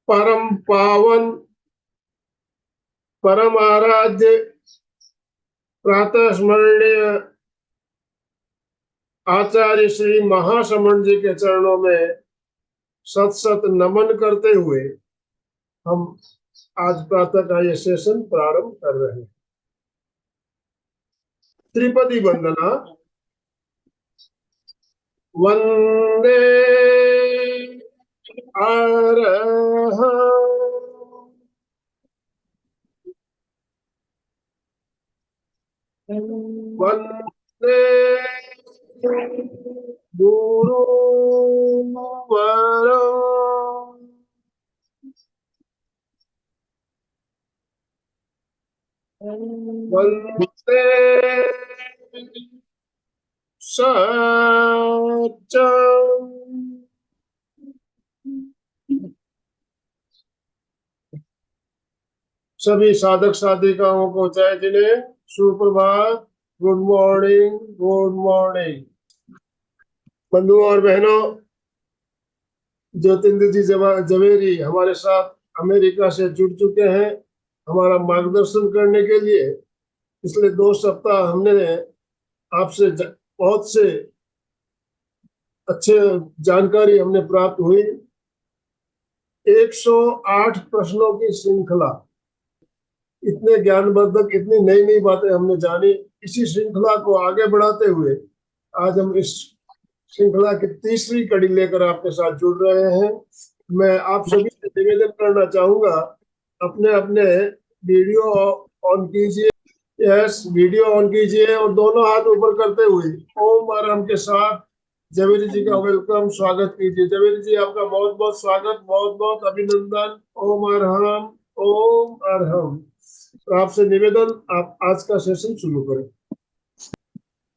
परम पावन परम आराध्य प्रातः स्मरणीय आचार्य श्री महाश्रमण जी के चरणों में सत सत नमन करते हुए हम आज प्रातः का ये सेशन प्रारंभ कर रहे हैं। त्रिपदी वंदना। वंदे अरहं वंदे गुरुवरं वंदे सच्चं सभी साधक साधिकाओं को जय जिने, सुप्रभात, गुड मॉर्निंग, गुड मॉर्निंग। बंधुओं और बहनों, ज्योतिंद्र जी जवेरी हमारे साथ अमेरिका से जुड़ चुके हैं हमारा मार्गदर्शन करने के लिए। पिछले 2 सप्ताह हमने आपसे बहुत से अच्छे जानकारी हमने प्राप्त हुई। 108 प्रश्नों की श्रृंखला, इतने ज्ञानवर्धक, इतनी नई नई बातें हमने जानी। इसी श्रृंखला को आगे बढ़ाते हुए आज हम इस श्रृंखला की तीसरी कड़ी लेकर आपके साथ जुड़ रहे हैं। मैं आप सभी से निवेदन करना चाहूंगा, अपने अपने वीडियो ऑन कीजिए। यस, वीडियो ऑन कीजिए और दोनों हाथ ऊपर करते हुए ओम आराम के साथ जवेरी जी का वेलकम, स्वागत कीजिए। जवेरी जी, आपका बहुत बहुत स्वागत, बहुत बहुत अभिनंदन। ओम अरहम, ओम अरहम। तो आपसे निवेदन, आप आज का सेशन शुरू करें।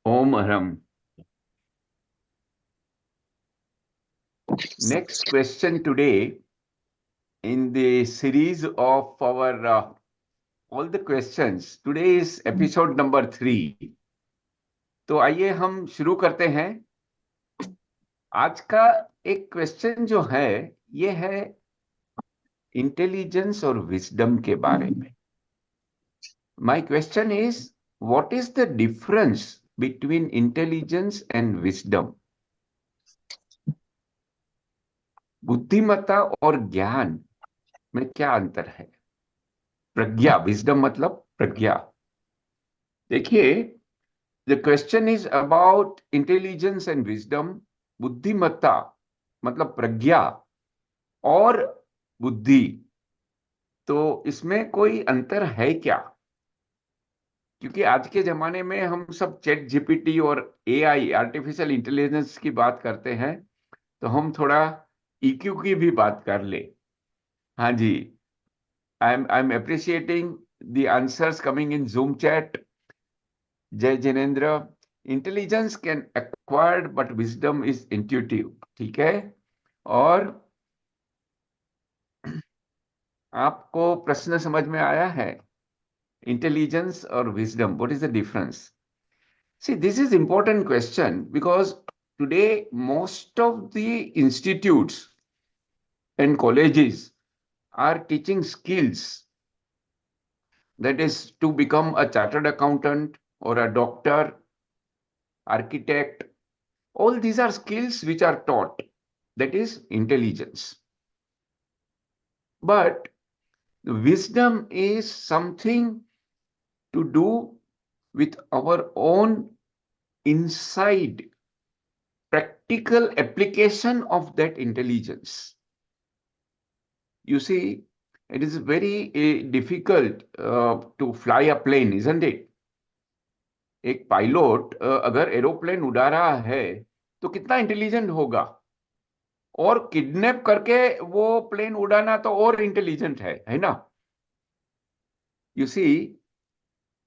ओम Arham. Next question today in the series of our all the questions. Today is episode number 3. तो आइए हम शुरू करते हैं। आज का एक क्वेश्चन जो है ये है इंटेलिजेंस और विजडम के बारे में। My question is, what is the difference between intelligence and wisdom? बुद्धिमत्ता और ज्ञान में क्या अंतर है? प्रज्ञा, विजडम मतलब प्रज्ञा। देखिए, the question is about intelligence and wisdom. बुद्धिमत्ता मतलब प्रज्ञा और बुद्धि, तो इसमें कोई अंतर है क्या? क्योंकि आज के जमाने में हम सब चैट जीपीटी और एआई, आर्टिफिशियल इंटेलिजेंस की बात करते हैं, तो हम थोड़ा ईक्यू की भी बात कर ले। हाँ जी, I'm appreciating the answers coming in Zoom chat. Jay Jinendra, intelligence can acquired but wisdom is intuitive. ठीक है? और आपको प्रश्न समझ में आया है? Intelligence or wisdom, what is the difference? See, this is important question because today most of the institutes and colleges are teaching skills, that is to become a chartered accountant or a doctor, architect. All these are skills which are taught, that is intelligence. But wisdom is something to do with our own inside practical application of that intelligence. You see, it is very difficult to fly a plane, isn't it? एक pilot अगर aeroplane उड़ा रहा है तो कितना intelligent होगा, और kidnap करके वो प्लेन उड़ाना तो और इंटेलिजेंट है ना? You see,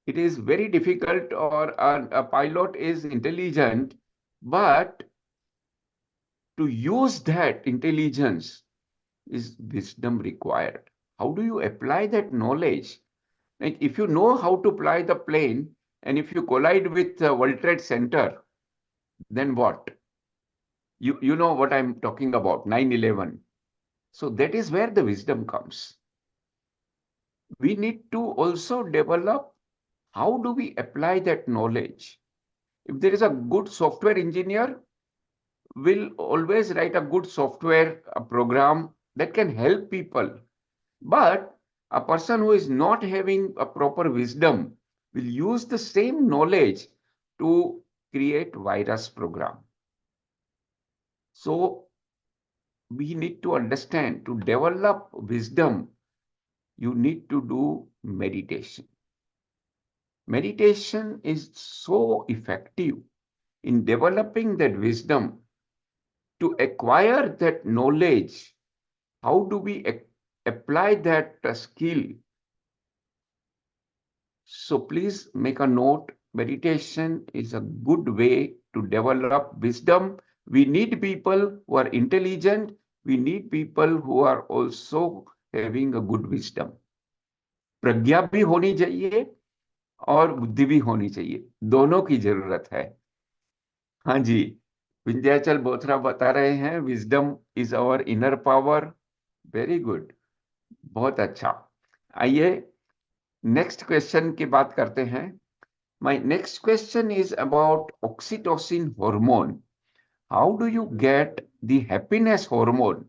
it is very difficult, or a pilot is intelligent, but to use that intelligence is wisdom required. How do you apply that knowledge? Like if you know how to fly the plane, and if you collide with the World Trade Center, then what? You know what I'm talking about, 9/11. So that is where the wisdom comes. We need to also develop how do we apply that knowledge. If there is a good software engineer, will always write a good software, a program that can help people. But a person who is not having a proper wisdom will use the same knowledge to create virus program. So we need to understand, to develop wisdom, you need to do meditation. Meditation is so effective in developing that wisdom. To acquire that knowledge, how do we apply that skill? So please make a note, meditation is a good way to develop wisdom. We need people who are intelligent. We need people who are also having a good wisdom. प्रज्ञा भी होनी चाहिए और बुद्धि भी होनी चाहिए, दोनों की जरूरत है। हाँ जी, विंध्याचल बोथरा बता रहे हैं, wisdom is our inner power. Very good, बहुत अच्छा। आइए नेक्स्ट क्वेश्चन की बात करते हैं। My next question is about oxytocin hormone. How do you get the happiness hormone?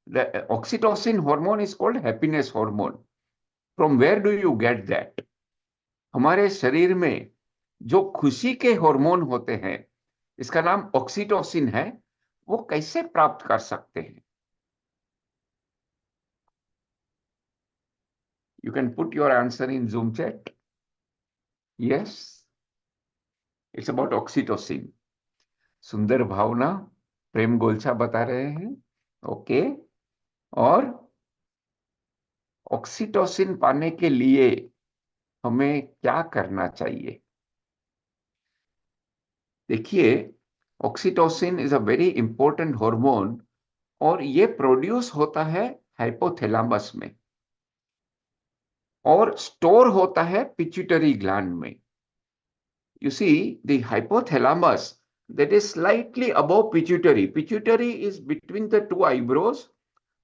The oxytocin hormone is called happiness hormone. From where do you get that? हमारे शरीर में जो खुशी के हार्मोन होते हैं, इसका नाम ऑक्सीटोसिन है, वो कैसे प्राप्त कर सकते हैं? You can put your answer in Zoom chat. Yes, it's about oxytocin. सुंदर भावना, प्रेम गोलछा बता रहे हैं। ओके, और ऑक्सीटोसिन पाने के लिए हमें क्या करना चाहिए? देखिए, oxytocin is a very important hormone, और ये प्रोड्यूस होता है हाइपोथैलेमस में और स्टोर होता है पिट्यूटरी ग्लैंड में। You see, the hypothalamus that is slightly above pituitary. Pituitary is between the two eyebrows.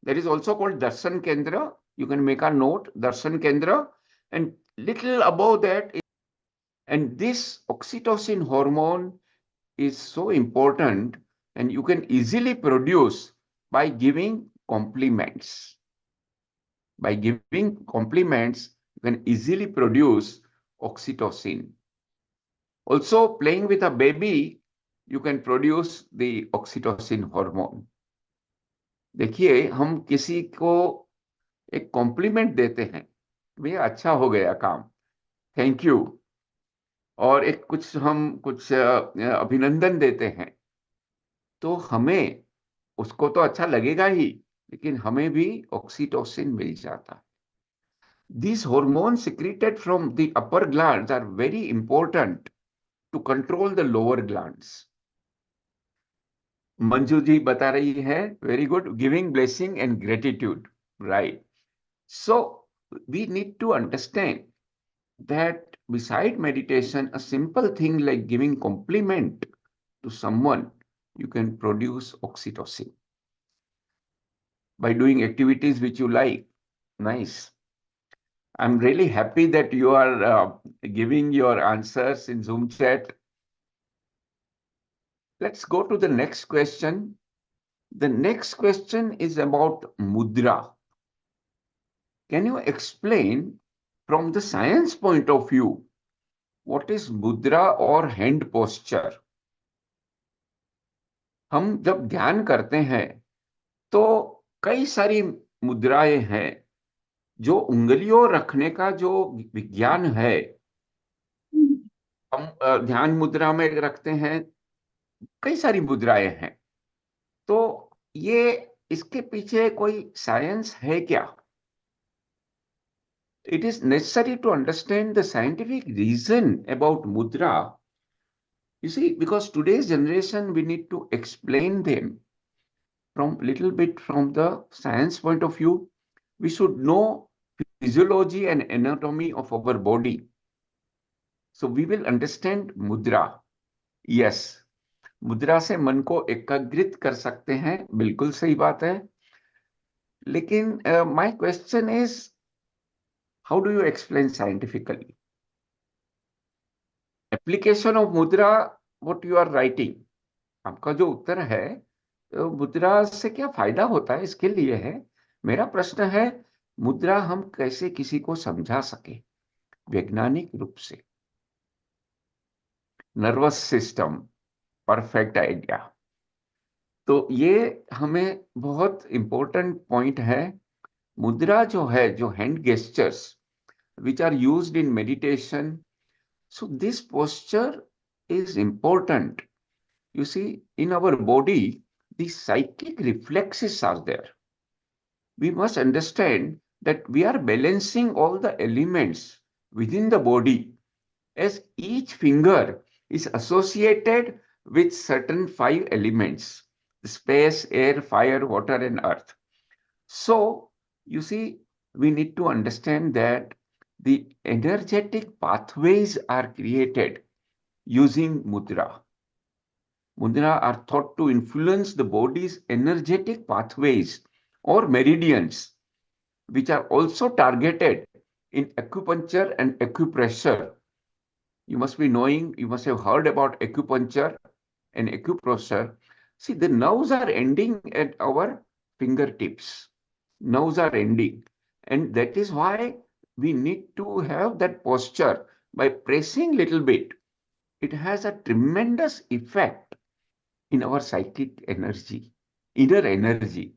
That is also called Darshan Kendra. You can make a note, Darshan Kendra. And little above that, and this oxytocin hormone is so important, and you can easily produce by giving compliments. By giving compliments, you can easily produce oxytocin. Also, playing with a baby, you can produce the oxytocin hormone. देखिए, हम किसी को एक complement देते हैं, भैया अच्छा हो गया काम, थैंक यू, और एक कुछ अभिनंदन देते हैं, तो हमें उसको तो अच्छा लगेगा ही, लेकिन हमें भी ऑक्सीटोसिन मिल जाता है। These hormones secreted from the upper glands are very important to control the lower glands. Manju ji बता रही है, very good, giving blessing and gratitude, right. So we need to understand that beside meditation, a simple thing like giving compliment to someone, you can produce oxytocin by doing activities which you like. Nice. I'm really happy that you are giving your answers in Zoom chat. Let's go to the next question. The next question is about mudra. Can you explain from the science point of view what is mudra or hand posture? हम जब ध्यान करते हैं तो कई सारी मुद्राएं हैं, जो उंगलियों रखने का जो विज्ञान है, हम ध्यान मुद्रा में रखते हैं, कई सारी मुद्राएं हैं। तो ये इसके पीछे कोई साइंस है क्या? It is necessary to understand the scientific reason about mudra. You see, because today's generation, we need to explain them from little bit from the science point of view. We should know physiology and anatomy of our body. So we will understand mudra. Yes, मुद्रा से मन को एकाग्रित कर सकते हैं, बिल्कुल सही बात है। लेकिन my question is, how do you explain scientifically application of मुद्रा, व्हाट यू आर राइटिंग? आपका जो उत्तर है, मुद्रा से क्या फायदा होता है, इसके लिए है। मेरा प्रश्न है, मुद्रा हम कैसे किसी को समझा सके वैज्ञानिक रूप से? Nervous system, perfect idea. तो ये हमें बहुत इंपॉर्टेंट पॉइंट है। मुद्रा जो है, जो hand gestures which are used in meditation, so this posture is important. You see, in our body, the psychic reflexes are there. We must understand that we are balancing all the elements within the body, as each finger is associated with certain 5 elements: space, air, fire, water, and earth. So, you see, we need to understand that the energetic pathways are created using mudra. Mudra are thought to influence the body's energetic pathways or meridians, which are also targeted in acupuncture and acupressure. You must be knowing, you must have heard about acupuncture and acupressure. See, the nerves are ending at our fingertips. Nerves are ending. And that is why we need to have that posture by pressing little bit. It has a tremendous effect in our psychic energy, inner energy.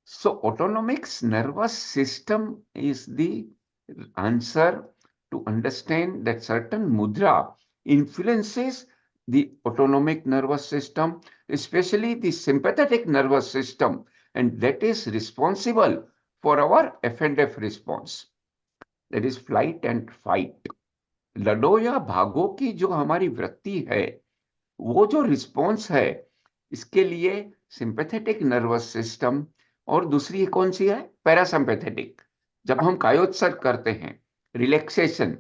So autonomic nervous system is the answer to understand that certain mudra influences the autonomic nervous system, especially the sympathetic nervous system, and that is responsible for our F&F response, that is flight and fight. लड़ो या भागो की जो हमारी वृत्ति है, वो जो रिस्पॉन्स है, इसके लिए सिंपैथेटिक नर्वस सिस्टम, और दूसरी कौन सी है? पैरासिम्पैथेटिक। जब हम कायोत्सर्ग करते हैं, रिलैक्सेशन,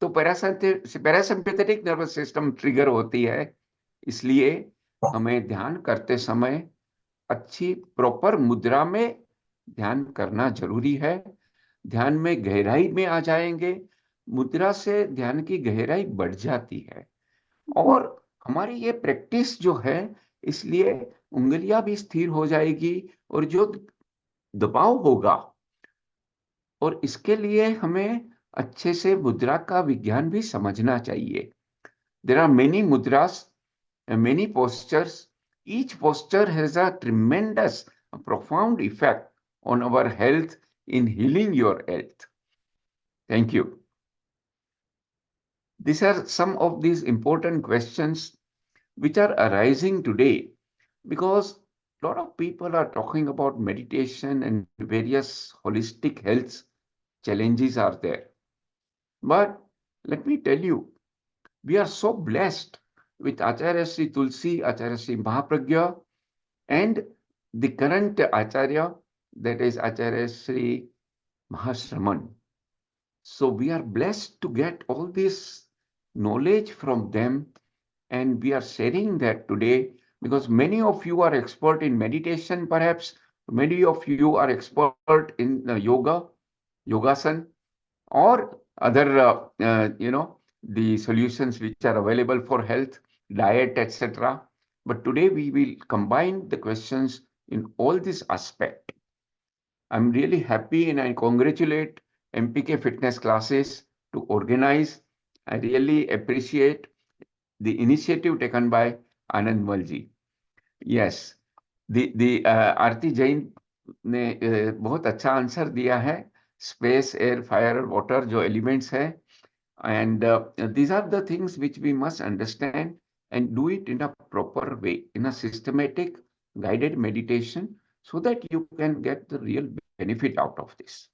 तो पैरासिम्पैथेटिक नर्वस सिस्टम ट्रिगर होती है। इसलिए हमें ध्यान करते समय अच्छी प्रॉपर मुद्रा में ध्यान करना जरूरी है। ध्यान में गहराई में आ जाएंगे, मुद्रा से ध्यान की गहराई बढ़ जाती है। और हमारी ये प्रैक्टिस जो है, इसलिए उंगलियां भी स्थिर हो जाएगी, और जो दबाव होगा, और इसके लिए हमें अच्छे से मुद्रा का विज्ञान भी समझना चाहिए। There are many mudras, many postures. Each posture has a tremendous, profound effect on our health in healing your health. Thank you. These are some of these important questions which are arising today, because a lot of people are talking about meditation and various holistic health challenges are there. But let me tell you, we are so blessed with Acharya Sri Tulsi, Acharya Sri Mahapragya, and the current Acharya, that is Acharya Sri Mahashraman. So we are blessed to get all this knowledge from them, and we are sharing that today, because many of you are expert in meditation, perhaps many of you are expert in yoga, yogasan, or other the solutions which are available for health, diet, etc. But today we will combine the questions in all this aspect. I'm really happy, and I congratulate MPK Fitness Classes to organize. I really appreciate the initiative taken by Anand Malji. Yes, the आरती जैन ने बहुत अच्छा answer दिया है। Space, air, fire और water जो elements है, And these are the things which we must understand and do it in a proper way, in a systematic, guided meditation, so that you can get the real benefit out of this.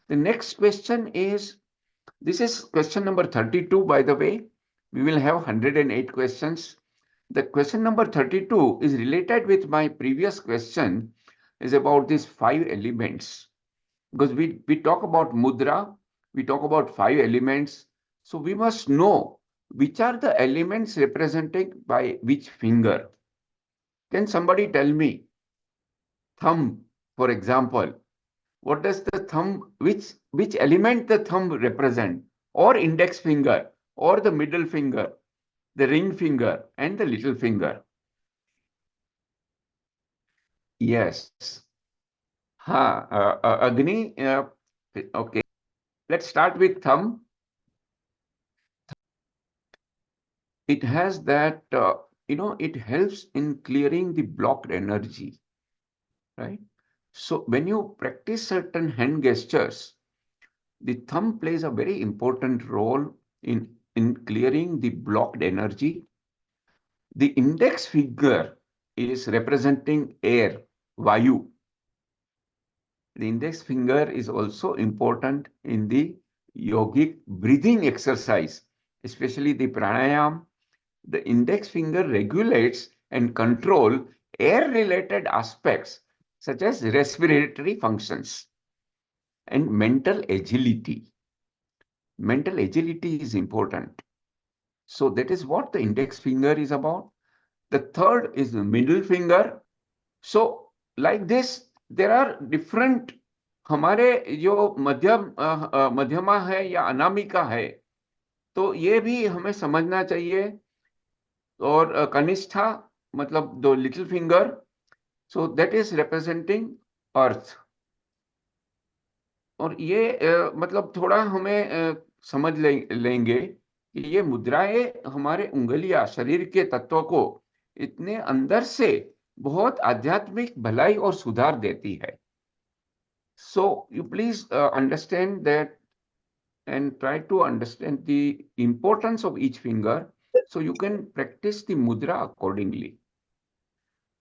The next question is, this is question number 32, by the way. We will have 108 questions. The question number 32 is related with my previous question, is about these 5 elements. Because we talk about mudra, we talk about 5 elements. So we must know which are the elements represented by which finger. Can somebody tell me? Thumb, for example. What does the thumb, which element the thumb represent? Or index finger, or the middle finger, the ring finger, and the little finger? Yes. Agni, okay. Let's start with thumb. It has that, it helps in clearing the blocked energy, right? So when you practice certain hand gestures, the thumb plays a very important role in clearing the blocked energy. The index finger is representing air, Vayu. The index finger is also important in the yogic breathing exercise, especially the pranayam. The index finger regulates and control air-related aspects such as respiratory functions and mental agility. Mental agility is important. So that is what the index finger is about. The third is the middle finger. So like this, there are different, हमारे जो मध्यमा है या अनामिका है, तो ये भी हमें समझना चाहिए. और कनिष्ठा मतलब दो little finger, so that is representing earth. और ये मतलब थोड़ा हमें समझ लेंगे कि ये मुद्राएं हमारे उंगलियां शरीर के तत्वों को इतने अंदर से बहुत आध्यात्मिक भलाई और सुधार देती है. So you please understand that and try to understand the importance of each finger so you can practice the mudra accordingly.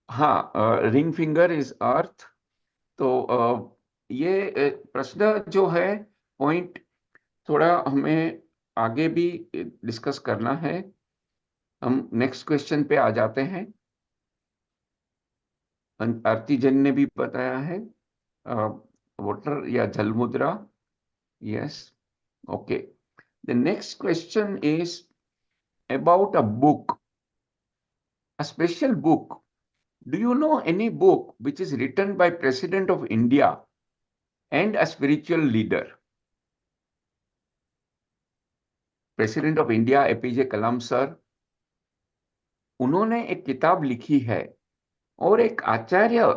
हाँ, रिंग फिंगर इज अर्थ. तो ये प्रश्न जो है, पॉइंट थोड़ा हमें आगे भी डिस्कस करना है. हम नेक्स्ट क्वेश्चन पे आ जाते हैं. आरती जैन ने भी बताया है वाटर या जल मुद्रा. Yes, okay. The next question is about a book, a special book. Do you know any book which is written by President of India and a spiritual leader? President of India APJ Kalam sir, उन्होंने एक किताब लिखी है और एक आचार्य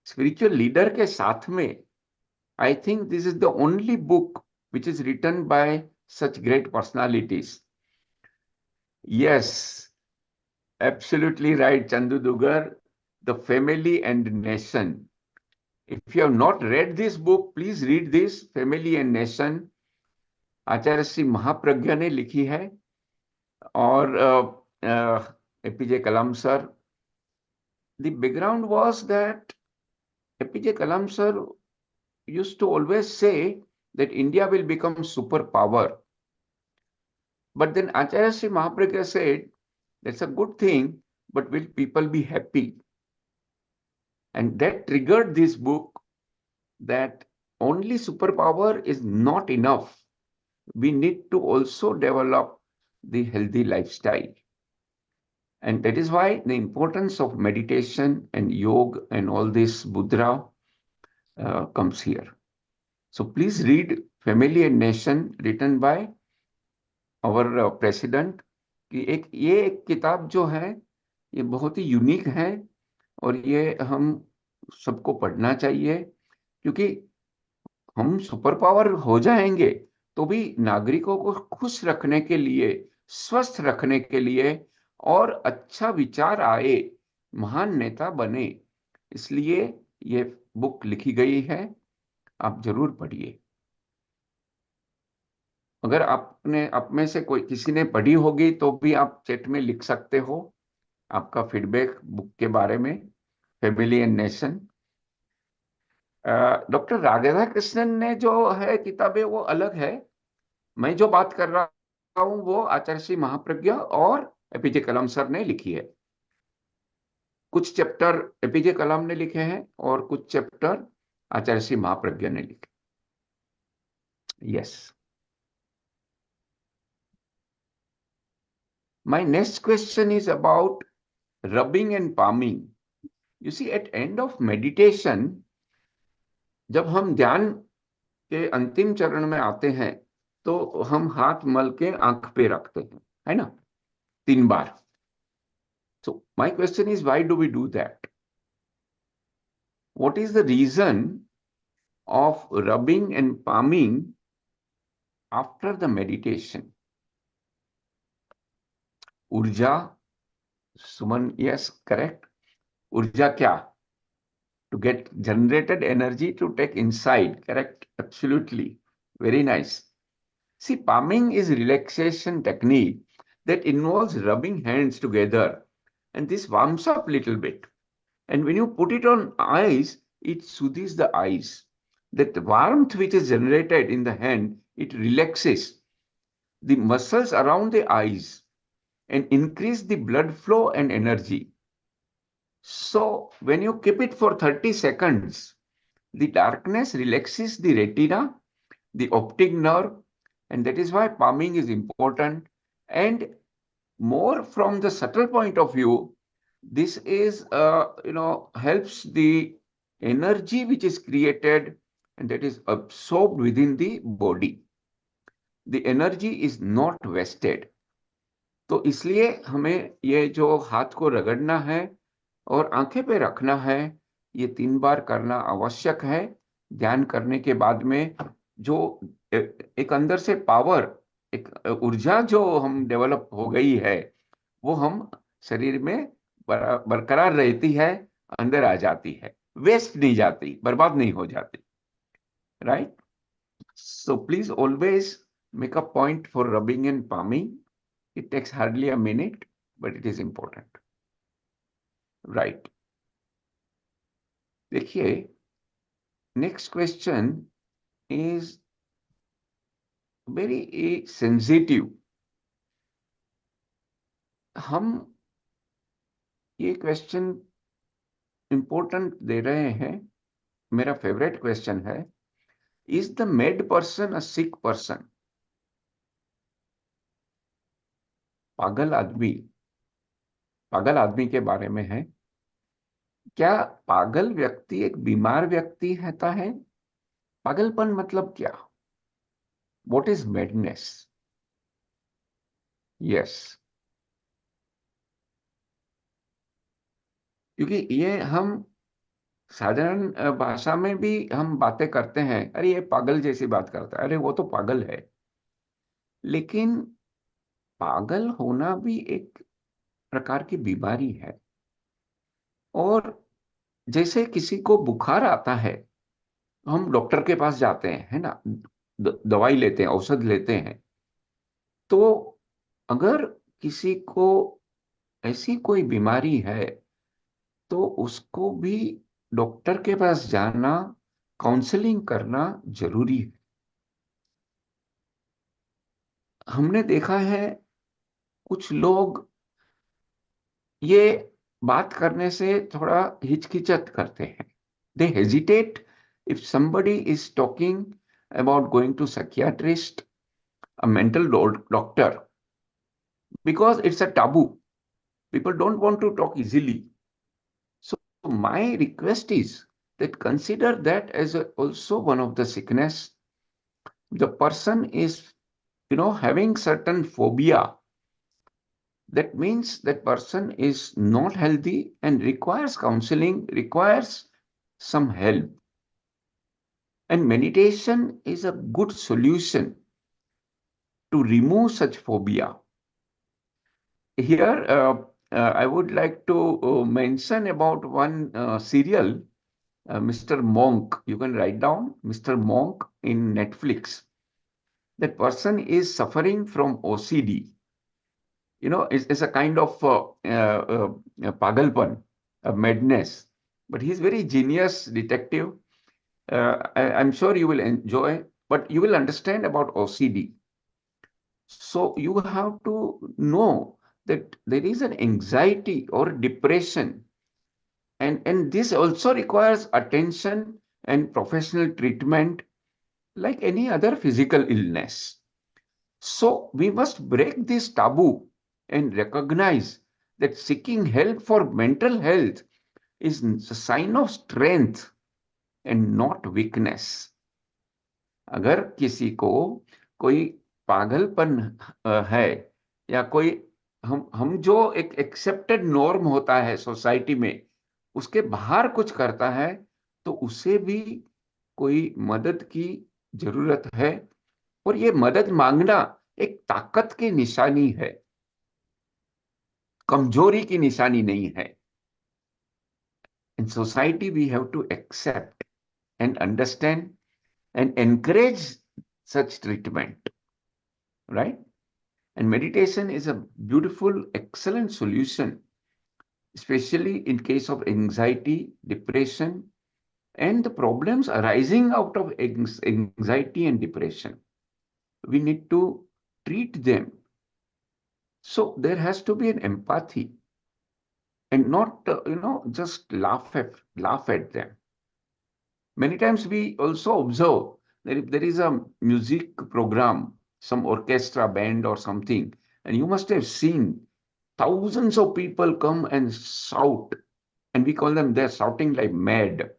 spiritual leader के साथ में. I think this is the only book which is written by such great personalities. Yes, absolutely right, Chandu Dugar. The Family and Nation. If you have not read this book, please read this, Family and Nation. आचार्य श्री महाप्रज्ञा ने लिखी है. और APJ Kalam sir, the background was that APJ Kalam sir used to always say that India will become superpower. But then Acharya Sri Mahapragya said, that's a good thing, but will people be happy? And that triggered this book, that only superpower is not enough. We need to also develop the healthy lifestyle. And that is why the importance of meditation and yoga and all this mudra comes here. So please read Family and Nation written by our president. कि ये एक किताब जो है ये बहुत ही unique है और ये हम सबको पढ़ना चाहिए, क्योंकि हम सुपर पावर हो जाएंगे तो भी नागरिकों को खुश रखने के लिए, स्वस्थ रखने के लिए और अच्छा विचार आए, महान नेता बने, इसलिए ये बुक लिखी गई है. आप जरूर पढ़िए. अगर आपने आप में से कोई किसी ने पढ़ी होगी तो भी आप चैट में लिख सकते हो आपका फीडबैक बुक के बारे में, family and nation. Doctor Radha Krishnan ने जो है किताबें वो अलग है। मैं जो बात कर रहा हूँ वो आचार्य श्री महाप्रज्ञा और एपीजे कलाम सर ने लिखी है। कुछ चैप्टर एपीजे कलाम ने लिखे हैं और कुछ चैप्टर आचार्य श्री महाप्रज्ञा ने लिखे। Yes. My next question is about rubbing and palming. You see, at end of meditation, जब हम ध्यान के अंतिम चरण में आते हैं तो हम हाथ मल के आंख पे रखते हैं, है ना, 3 बार। So my question is, why do we do that? What is the reason of rubbing and palming after the meditation? ऊर्जा, सुमन, yes, correct. ऊर्जा क्या? To get generated energy to take inside, correct? Absolutely. Very nice. See, palming is a relaxation technique that involves rubbing hands together, and this warms up a little bit. And when you put it on eyes, it soothes the eyes. That warmth which is generated in the hand, it relaxes the muscles around the eyes and increase the blood flow and energy. So when you keep it for 30 seconds, the darkness relaxes the retina, the optic nerve, and that is why palming is important. And more from the subtle point of view, this is helps the energy which is created and that is absorbed within the body. The energy is not wasted. तो इसलिए हमें ये जो हाथ को रगड़ना है और आंखें पे रखना है, ये 3 बार करना आवश्यक है। ध्यान करने के बाद में जो एक अंदर से पावर, एक ऊर्जा जो हम डेवलप हो गई है, वो हम शरीर में बरकरार रहती है, अंदर आ जाती है, वेस्ट नहीं जाती, बर्बाद नहीं हो जाती, right? So please always make a point for rubbing and palming. It takes hardly a minute, but it is important. Right. देखिए, next question is very sensitive. हम ये क्वेश्चन इंपॉर्टेंट दे रहे हैं। मेरा फेवरेट क्वेश्चन है, is the mad person a sick person? पागल आदमी के बारे में है। क्या पागल व्यक्ति एक बीमार व्यक्ति होता है? पागलपन मतलब क्या? What is madness? यस, क्योंकि ये हम साधारण भाषा में भी हम बातें करते हैं, अरे ये पागल जैसी बात करता है, अरे वो तो पागल है। लेकिन पागल होना भी एक प्रकार की बीमारी है। और जैसे किसी को बुखार आता है, हम डॉक्टर के पास जाते हैं, है ना, दवाई लेते हैं, औषध लेते हैं। तो अगर किसी को ऐसी कोई बीमारी है तो उसको भी डॉक्टर के पास जाना, काउंसलिंग करना जरूरी है। हमने देखा है कुछ लोग ये बात करने से थोड़ा हिचकिचत करते हैं। They hesitate if somebody is talking about going to psychiatrist, a mental doctor, because it's a taboo. People don't want to talk easily. So my request is that consider that as also one of the sickness. The person is having certain phobia. That means that person is not healthy and requires counseling, requires some help. And meditation is a good solution to remove such phobia. Here, I would like to mention about one serial, Mr. Monk. You can write down Mr. Monk in Netflix. that person is suffering from OCD. It's a kind of pagalpan, a madness. But he's very genius detective. I'm sure you will enjoy, but you will understand about OCD. So you have to know that there is an anxiety or depression, and this also requires attention and professional treatment like any other physical illness. So we must break this taboo and recognize that seeking help for mental health is a sign of strength and not weakness. अगर किसी को कोई पागलपन है, या कोई हम जो एक एक्सेप्टेड नॉर्म होता है सोसाइटी में, उसके बाहर कुछ करता है, तो उसे भी कोई मदद की जरूरत है। और ये मदद मांगना एक ताकत की निशानी है, कमजोरी की निशानी नहीं है। In society we have to accept and understand and encourage such treatment, right? And meditation is a beautiful, excellent solution, especially in case of anxiety, depression, and the problems arising out of anxiety and depression. We need to treat them. So there has to be an empathy and not, just laugh at them. Many times we also observe that if there is a music program, some orchestra band or something, and you must have seen thousands of people come and shout, and we call them, they're shouting like mad.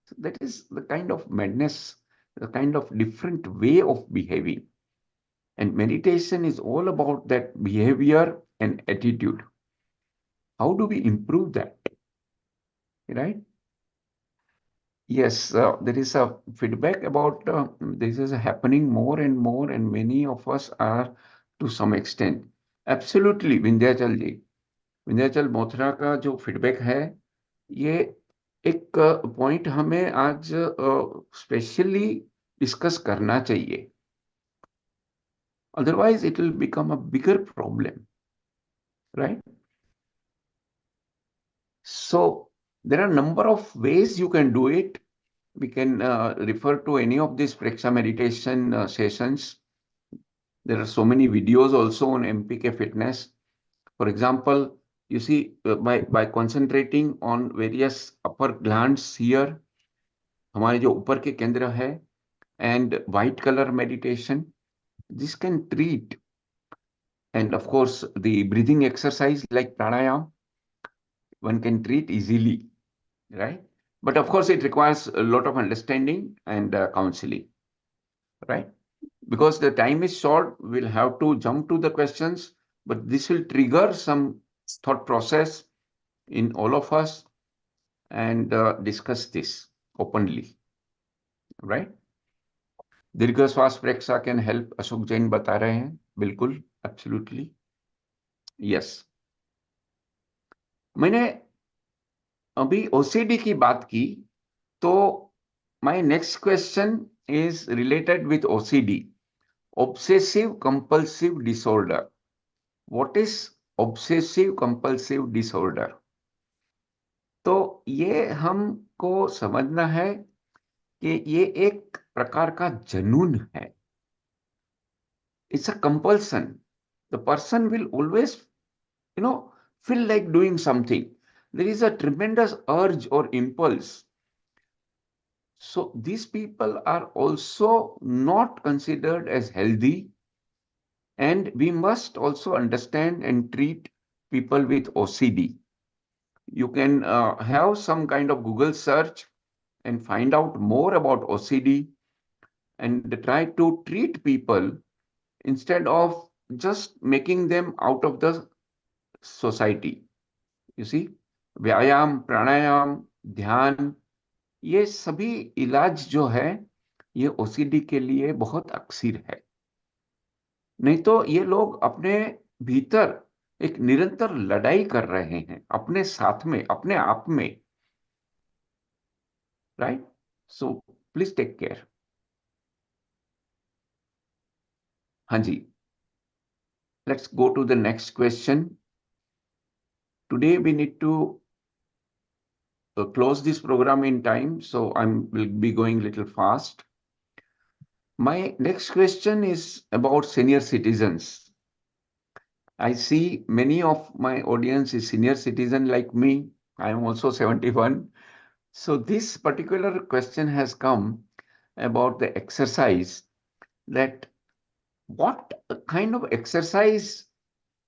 So that is the kind of madness, the kind of different way of behaving. And meditation is all about that behavior and attitude. How do we improve that? Right? Yes, there is a feedback about this is happening more and more, and many of us are to some extent. Absolutely, Vindhyachal ji, Vindhyachal Mothra का जो feedback है, ये एक point हमें आज specially discuss करना चाहिए. Otherwise, it will become a bigger problem, right? So there are a number of ways you can do it. We can refer to any of these Preksha meditation sessions. There are so many videos also on MPK Fitness. For example, you see, by concentrating on various upper glands here, हमारे जो ऊपर के केंद्र है, and white color meditation, this can treat. And of course, the breathing exercise like pranayama, one can treat easily, right? But of course, it requires a lot of understanding and counseling, right? Because the time is short, we'll have to jump to the questions, but this will trigger some thought process in all of us and discuss this openly, right? दीर्घ श्वास प्रेक्षा can help, Ashok Jain बता रहे हैं, बिल्कुल, absolutely, yes. मैंने अभी OCD की बात की, तो my next question is related with OCD, obsessive compulsive disorder. What is obsessive compulsive disorder? तो ये हमको समझना है कि ये एक प्रकार का जुनून है. It's a compulsion. The person will always feel like doing something. There is a tremendous urge or impulse. So these people are also not considered as healthy, and we must also understand and treat people with OCD. You can have some kind of Google search and find out more about OCD and try to treat people instead of just making them out of the society. You see, व्यायाम, प्राणायाम, ध्यान, ये सभी इलाज जो है, ये OCD के लिए बहुत अक्सर है. नहीं तो ये लोग अपने भीतर एक निरंतर लड़ाई कर रहे हैं अपने साथ में, अपने आप में, right? So please take care. हाँ जी, let's go to the next question. Today we need to close this program in time, so will be going a little fast. My next question is about senior citizens. I see many of my audience is senior citizen like me. I am also 71. So this particular question has come about the exercise, that what kind of exercise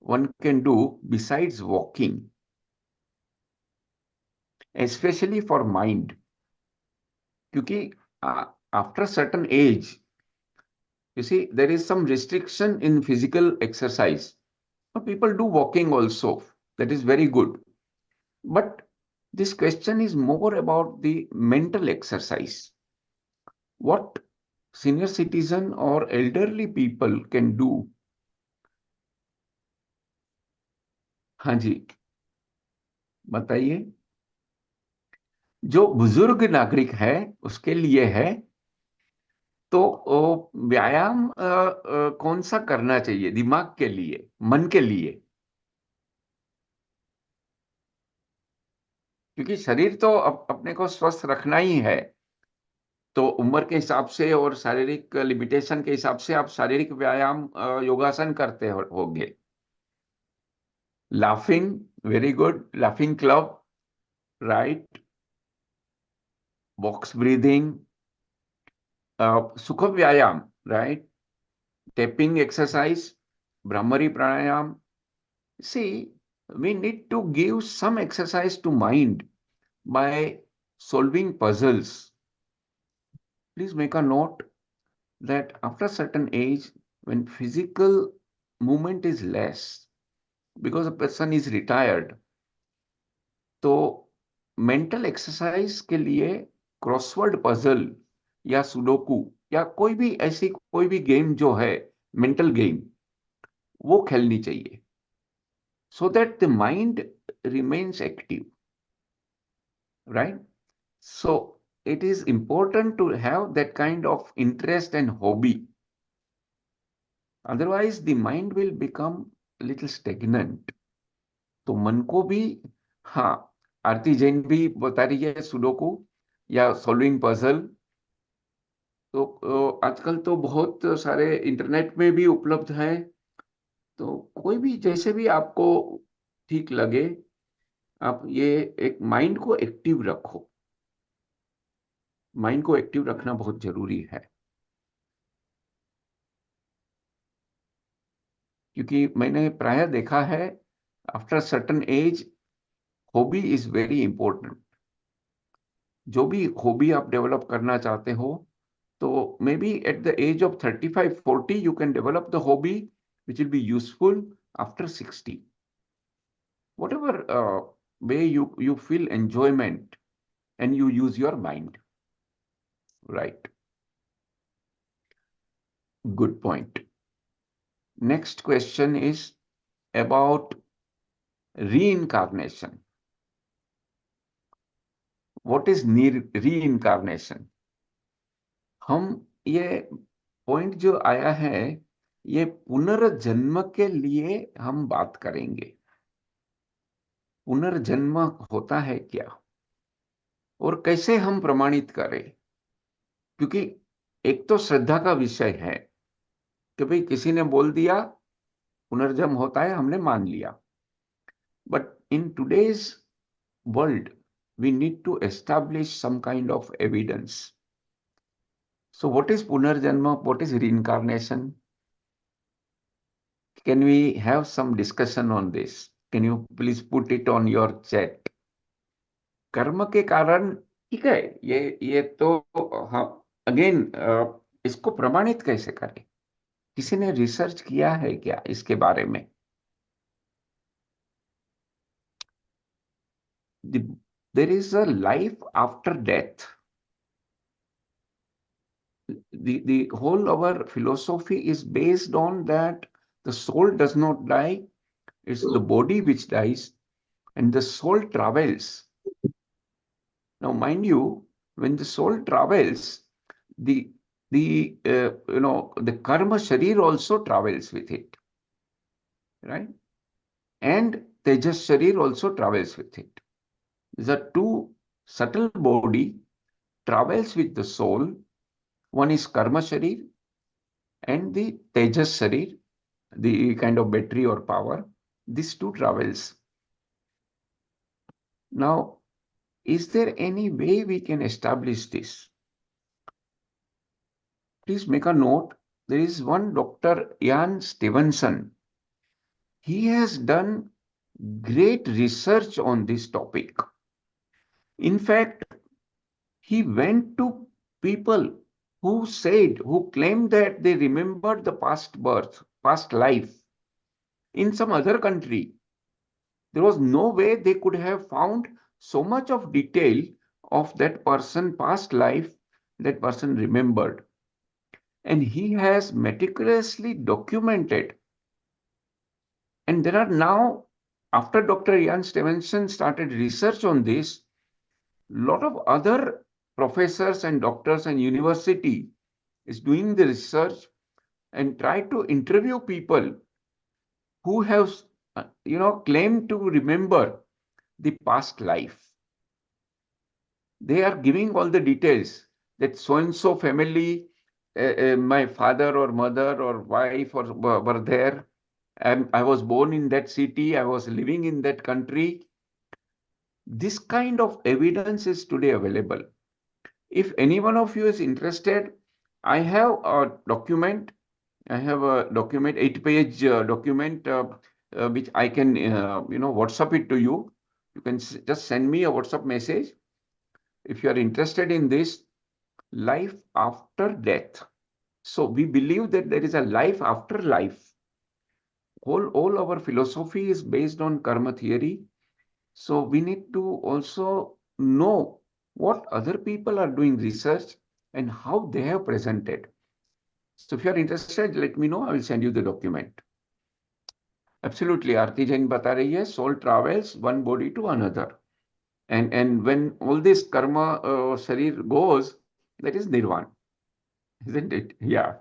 one can do besides walking, especially for mind. Because after certain age, you see, there is some restriction in physical exercise. People do walking also. That is very good. But this question is more about the mental exercise. What senior citizen or elderly people can do. हाँ जी, बताइए। जो बुजुर्ग नागरिक है उसके लिए है, तो व्यायाम कौन सा करना चाहिए दिमाग के लिए, मन के लिए? क्योंकि शरीर तो अपने को स्वस्थ रखना ही है, तो उम्र के हिसाब से और शारीरिक लिमिटेशन के हिसाब से आप शारीरिक व्यायाम योगासन करते होंगे। Laughing, very good, laughing club, right, box breathing, सुख व्यायाम, right, tapping exercise, bhramari pranayama. See, we need to give some exercise to mind by solving puzzles. Please make a note that after a certain age, when physical movement is less, because a person is retired, तो mental exercise के लिए crossword puzzle या sudoku या कोई भी ऐसी कोई भी गेम जो है मेंटल गेम, वो खेलनी चाहिए, so that the mind remains active, right? So it is important to have that kind of interest and hobby. Otherwise the mind will become a little stagnant. तो मन को भी, हाँ, आरती जैन भी बता रही है सुडोकू या सॉल्विंग पजल, तो आजकल तो बहुत सारे इंटरनेट में भी उपलब्ध है, तो कोई भी जैसे भी आपको ठीक लगे, आप ये एक माइंड को एक्टिव रखो। माइंड को एक्टिव रखना बहुत जरूरी है, क्योंकि मैंने प्रायः देखा है after certain age hobby is very important. जो भी हॉबी आप डेवलप करना चाहते हो, तो may be at the age of 35-40 you can develop the hobby which will be useful after 60. Whatever way you feel enjoyment and you use your mind, right? Good point. Next question is about reincarnation. What is reincarnation? हम ये point जो आया है, ये पुनर्जन्म के लिए हम बात करेंगे। पुनर्जन्म होता है क्या और कैसे हम प्रमाणित करें? क्योंकि एक तो श्रद्धा का विषय है कि भाई किसी ने बोल दिया पुनर्जन्म होता है, हमने मान लिया, but in today's world we need to establish some kind of evidence. So what is punarjanma? What is reincarnation? Can we have some discussion on this? Can you please put it on your chat? कर्म के कारण, ठीक है, ये तो हाँ, again इसको प्रमाणित कैसे करें? किसी ने रिसर्च किया है क्या इसके बारे में? There is a life after death. The whole our philosophy is based on that the soul does not die, it's the body which dies, and the soul travels. Now mind you, when the soul travels, the the the karma sharir also travels with it, right? And tejas sharir also travels with it. The two subtle body travels with the soul. One is karma sharir and the tejas sharir, the kind of battery or power. These two travels. Now, is there any way we can establish this? Please make a note. There is one Dr. Ian Stevenson. He has done great research on this topic. In fact, he went to people who claimed that they remembered the past birth, past life in some other country. There was no way they could have found so much of detail of that person past life that person remembered. And he has meticulously documented. And there are now, after Dr. Ian Stevenson started research on this, lot of other professors and doctors and university is doing the research and try to interview people who have claimed to remember the past life. They are giving all the details that so and so family, my father or mother or wife were there, and I was born in that city, I was living in that country. This kind of evidence is today available. If any one of you is interested, I have a document. I have a document, 8-page document, which I can, WhatsApp it to you. You can just send me a WhatsApp message. If you are interested in this, life after death. So we believe that there is a life after life. All our philosophy is based on karma theory. So we need to also know what other people are doing research and how they have presented. So if you are interested, let me know. I will send you the document. Absolutely, Aarti Jain bata rahi hai, soul travels one body to another. And when all this karma sharir goes, that is nirvana, isn't it? Yeah.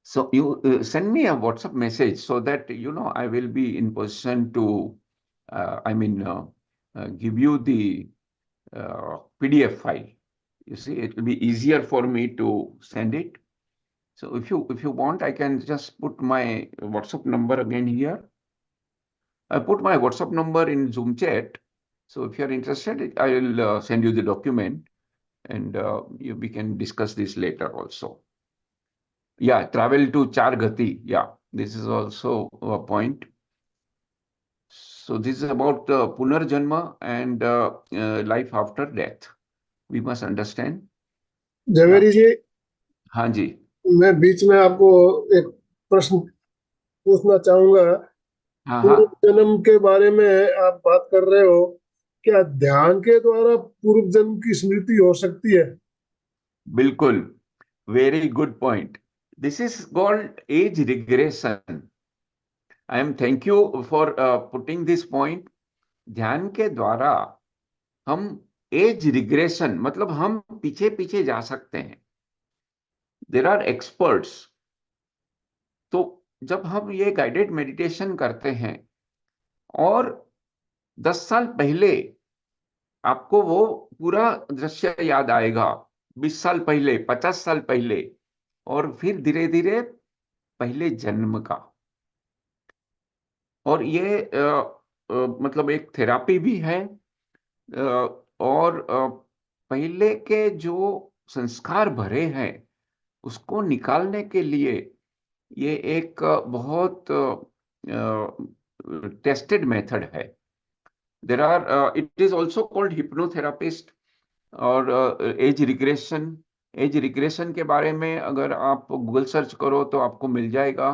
So you send me a WhatsApp message so that, I will be in position to, give you the PDF file. You see, it will be easier for me to send it. So if you want, I can just put my WhatsApp number again here. I put my WhatsApp number in Zoom chat. So if you're interested, I will send you the document, and we can discuss this later also. Yeah, travel to Char Gati. Yeah, this is also a point. So this is about Punarjanma and life after death. We must understand. Javeri जी, हाँ जी, मैं बीच में आपको एक प्रश्न पूछना चाहूंगा। हाँ हाँ, पूर्व जन्म के बारे में आप बात कर रहे हो, क्या ध्यान के द्वारा पूर्व जन्म की स्मृति हो सकती है? बिल्कुल, very good point. This is called age regression. I am thank you for putting this point. ध्यान के द्वारा हम एज रिग्रेशन, मतलब हम पीछे पीछे जा सकते हैं. There are experts. तो जब हम ये गाइडेड मेडिटेशन करते हैं और 10 साल पहले आपको वो पूरा दृश्य याद आएगा, 20 साल पहले, 50 साल पहले, और फिर धीरे धीरे पहले जन्म का. और ये मतलब एक थेरापी भी है. और पहले के जो संस्कार भरे हैं उसको निकालने के लिए ये एक बहुत टेस्टेड मेथड है. There are, it is also called hypnotherapist और एज रिग्रेशन. एज रिग्रेशन के बारे में अगर आप गूगल सर्च करो तो आपको मिल जाएगा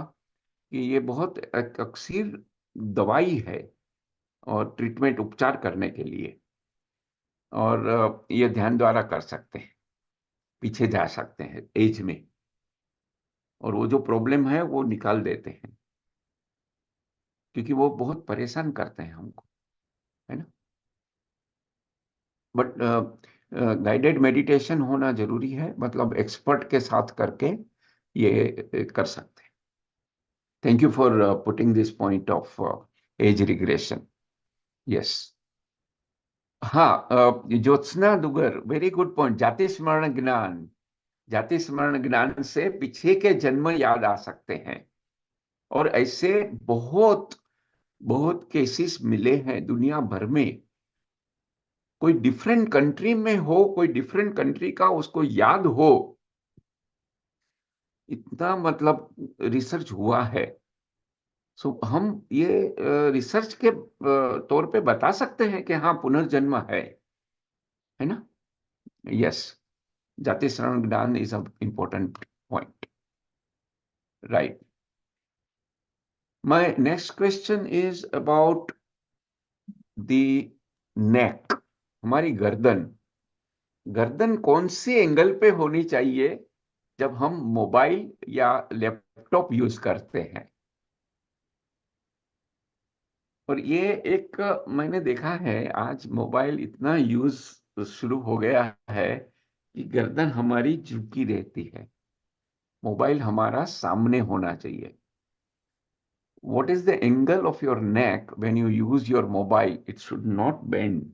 कि ये बहुत अक्सर दवाई है और ट्रीटमेंट, उपचार करने के लिए. और ये ध्यान द्वारा कर सकते हैं, पीछे जा सकते हैं एज में, और वो जो प्रॉब्लम है वो निकाल देते हैं, क्योंकि वो बहुत परेशान करते हैं हमको, है ना. बट गाइडेड मेडिटेशन होना जरूरी है, मतलब एक्सपर्ट के साथ करके ये कर सकते हैं। Thank you for putting this point of age regression. Yes, हाँ, Jyotsna Dugar, very good point. जाति स्मरण ज्ञान, जाति स्मरण ज्ञान से पीछे के जन्म याद आ सकते हैं, और ऐसे बहुत बहुत केसेस मिले हैं दुनिया भर में। कोई डिफरेंट कंट्री में हो, कोई डिफरेंट कंट्री का उसको याद हो, इतना मतलब रिसर्च हुआ है। सो हम ये रिसर्च के तौर पे बता सकते हैं कि हाँ, पुनर्जन्म है ना। यस, जाति शरण ज्ञान is a important point, right. My next question is about the neck, हमारी गर्दन। गर्दन कौन से एंगल पे होनी चाहिए जब हम मोबाइल या लैपटॉप यूज करते हैं? और ये एक मैंने देखा है, आज मोबाइल इतना यूज शुरू हो गया है कि गर्दन हमारी झुकी रहती है। मोबाइल हमारा सामने होना चाहिए। What is the angle of your neck when you use your mobile? It should not bend.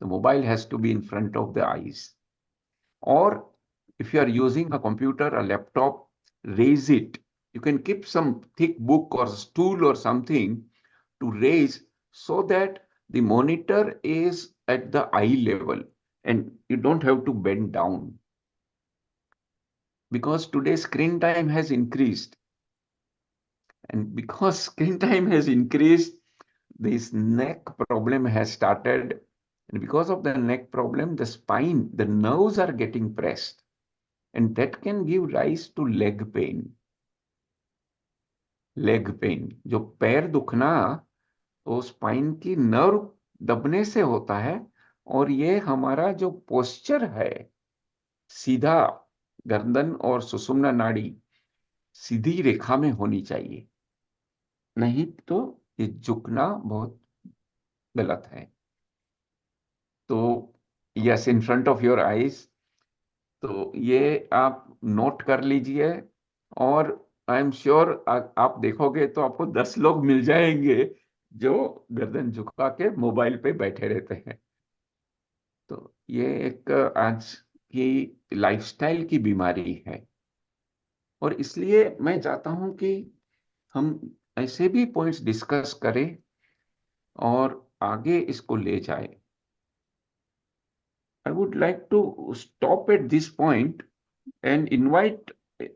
The mobile has to be in front of the eyes. Or if you are using a computer, a laptop, raise it. You can keep some thick book or stool or something to raise, so that the monitor is at the eye level and you don't have to bend down. Because today screen time has increased, and because screen time has increased, this neck problem has started. And because of the neck problem, the spine, the nerves are getting pressed, and that can give rise to leg pain. Leg pain, जो पैर दुखना, तो spine की nerve दबने से होता है। और ये हमारा जो पोस्चर है, सीधा गर्दन और सुषुम्ना नाड़ी सीधी रेखा में होनी चाहिए, नहीं तो ये झुकना बहुत गलत है। तो yes, in front of your eyes. तो ये आप नोट कर लीजिए, और आई एम श्योर आप देखोगे तो आपको 10 लोग मिल जाएंगे जो गर्दन झुका के मोबाइल पे बैठे रहते हैं। तो ये एक आज की लाइफस्टाइल की बीमारी है, और इसलिए मैं चाहता हूं कि हम ऐसे भी पॉइंट्स डिस्कस करें और आगे इसको ले जाए। I would like to stop at this point and invite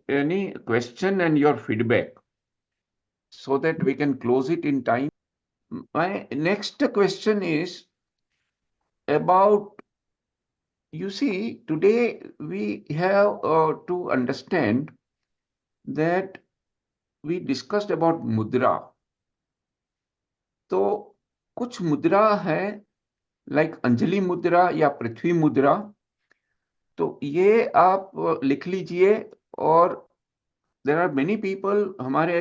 any question and your feedback so that we can close it in time. My next question is about, you see, today we have to understand that we discussed about mudra. तो कुछ मुद्रा है, like Anjali मुद्रा या पृथ्वी मुद्रा। तो ये आप लिख लीजिए। और देर आर मेनी पीपल, हमारे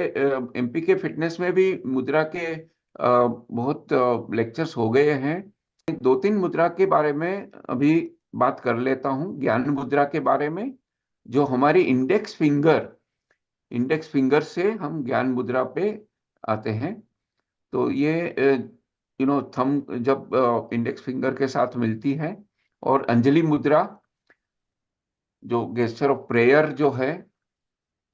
एमपी के फिटनेस में भी मुद्रा के बहुत लेक्चर्स हो गए हैं। 2-3 मुद्रा के बारे में अभी बात कर लेता हूँ। ज्ञान मुद्रा के बारे में, जो हमारी इंडेक्स फिंगर से हम ज्ञान मुद्रा पे आते हैं। तो ये थंब जब इंडेक्स फिंगर के साथ मिलती है। और अंजलि मुद्रा, जो गेस्चर ऑफ प्रेयर जो है,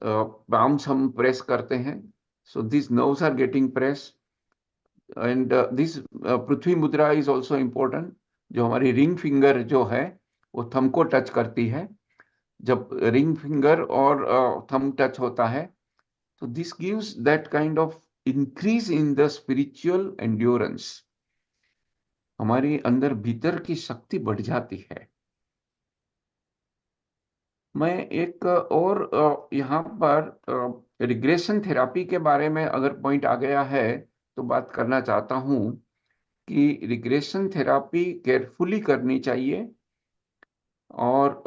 पाम्स हम प्रेस करते हैं। So this nerves are getting press. And this prithvi mudra is also important, जो हमारी रिंग फिंगर जो है वो थंब को टच करती है। जब रिंग फिंगर और थंब टच होता है, तो this gives that kind of increase in the spiritual endurance. हमारी अंदर भीतर की शक्ति बढ़ जाती है। मैं एक और यहाँ पर रिग्रेशन थेरापी के बारे में अगर पॉइंट आ गया है तो बात करना चाहता हूँ कि रिग्रेशन थेरापी केयरफुली करनी चाहिए। और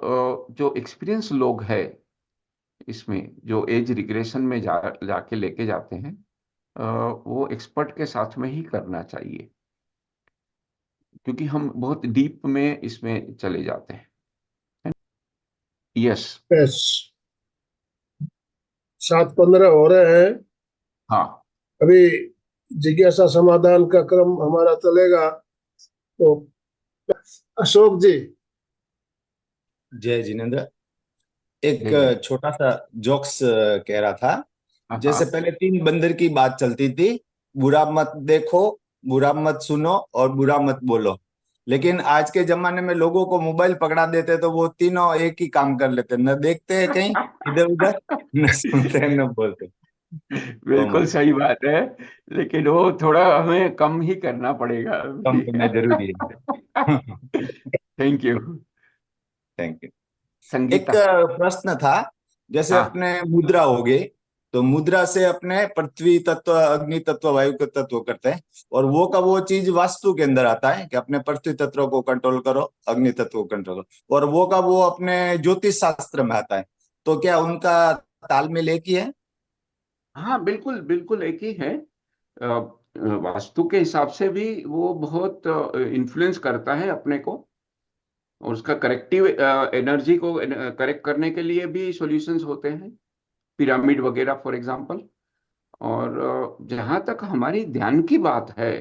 जो एक्सपीरियंस लोग हैं इसमें, जो एज रिग्रेशन में जाके लेके जाते हैं, वो एक्सपर्ट के साथ में ही करना चाहिए। क्योंकि हम बहुत डीप में इसमें चले जाते हैं। यस। यस। 7:15 हो रहे हैं। हाँ। अभी जिज्ञासा समाधान का क्रम हमारा चलेगा। तो अशोक जी। जय जिनेन्द्र। एक जय जय। छोटा सा जोक्स कह रहा था। हाँ जैसे हाँ। पहले 3 बंदर की बात चलती थी, बुरा मत देखो, बुरा मत सुनो और बुरा मत बोलो। लेकिन आज के जमाने में लोगों को मोबाइल पकड़ा देते तो वो तीनों एक ही काम कर लेते, न देखते हैं कहीं इधर उधर, न सुनते हैं न बोलते। बिल्कुल तो सही बात है, लेकिन वो थोड़ा हमें कम ही करना पड़ेगा कम अभी। करना जरूरी है। Thank you. Thank you. एक संगीता। प्रश्न था। जैसे हाँ अपने मुद्रा हो गई, तो मुद्रा से अपने पृथ्वी तत्व, अग्नि तत्व, वायु के तत्व करते हैं, और वो का वो चीज वास्तु के अंदर आता है कि अपने पृथ्वी तत्व को कंट्रोल करो, अग्नि तत्व को कंट्रोल करो, और वो का वो अपने ज्योतिष शास्त्र में आता है। तो क्या उनका तालमेल एक ही है? हाँ, बिल्कुल बिल्कुल एक ही है। वास्तु के हिसाब से भी वो बहुत इन्फ्लुएंस करता है अपने को, और उसका करेक्टिव एनर्जी को करेक्ट करने के लिए भी सॉल्यूशंस होते हैं, पिरामिड वगैरह फॉर एग्जांपल। और जहाँ तक हमारी ध्यान की बात है,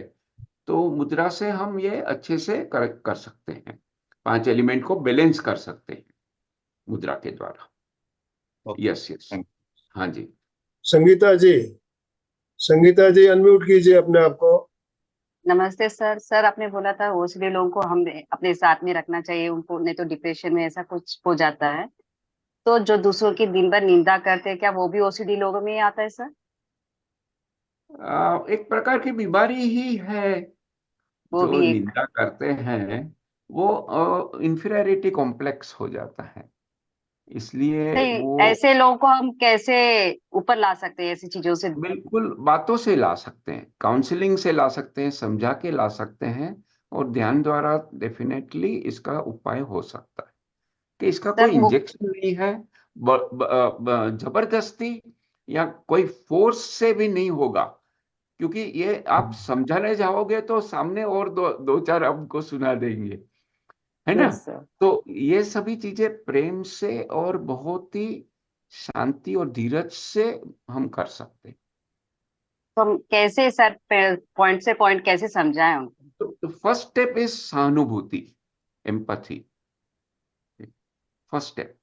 तो मुद्रा से हम ये अच्छे से करेक्ट कर सकते हैं, 5 एलिमेंट को बैलेंस कर सकते हैं मुद्रा के द्वारा। Okay, yes yes. थैंक हाँ जी। संगीता जी। संगीता जी अनम्यूट कीजिए अपने आप को। नमस्ते सर। सर आपने बोला था ओसीडी लोगों को हम अपने साथ में रखना चाहिए, उनको नहीं तो डिप्रेशन में ऐसा कुछ हो जाता है। तो जो दूसरों की दिन भर निंदा करते हैं, क्या वो भी ओसीडी लोगों में ही आता है सर? एक प्रकार की बीमारी ही है। वो जो भी एक। निंदा करते हैं वो इंफीरियरिटी कॉम्प्लेक्स हो जाता है, इसलिए नहीं, वो ऐसे लोगों को हम कैसे ऊपर ला सकते हैं ऐसी चीजों से? बिल्कुल बातों से ला सकते हैं, काउंसलिंग से ला सकते हैं, समझा के ला सकते हैं, और ध्यान द्वारा डेफिनेटली इसका उपाय हो सकता है। कि इसका कोई सर इंजेक्शन नहीं है, जबरदस्ती या कोई फोर्स से भी नहीं होगा, क्योंकि ये आप समझाने जाओगे तो सामने और दो दो चार आपको सुना देंगे, है ना। Yes sir. तो ये सभी चीजें प्रेम से और बहुत ही शांति और धीरज से हम कर सकते हैं। तो हम कैसे सर पॉइंट से पॉइंट कैसे समझाएं उनको? तो फर्स्ट स्टेप इज सहानुभूति, एम्पैथी, फर्स्ट स्टेप।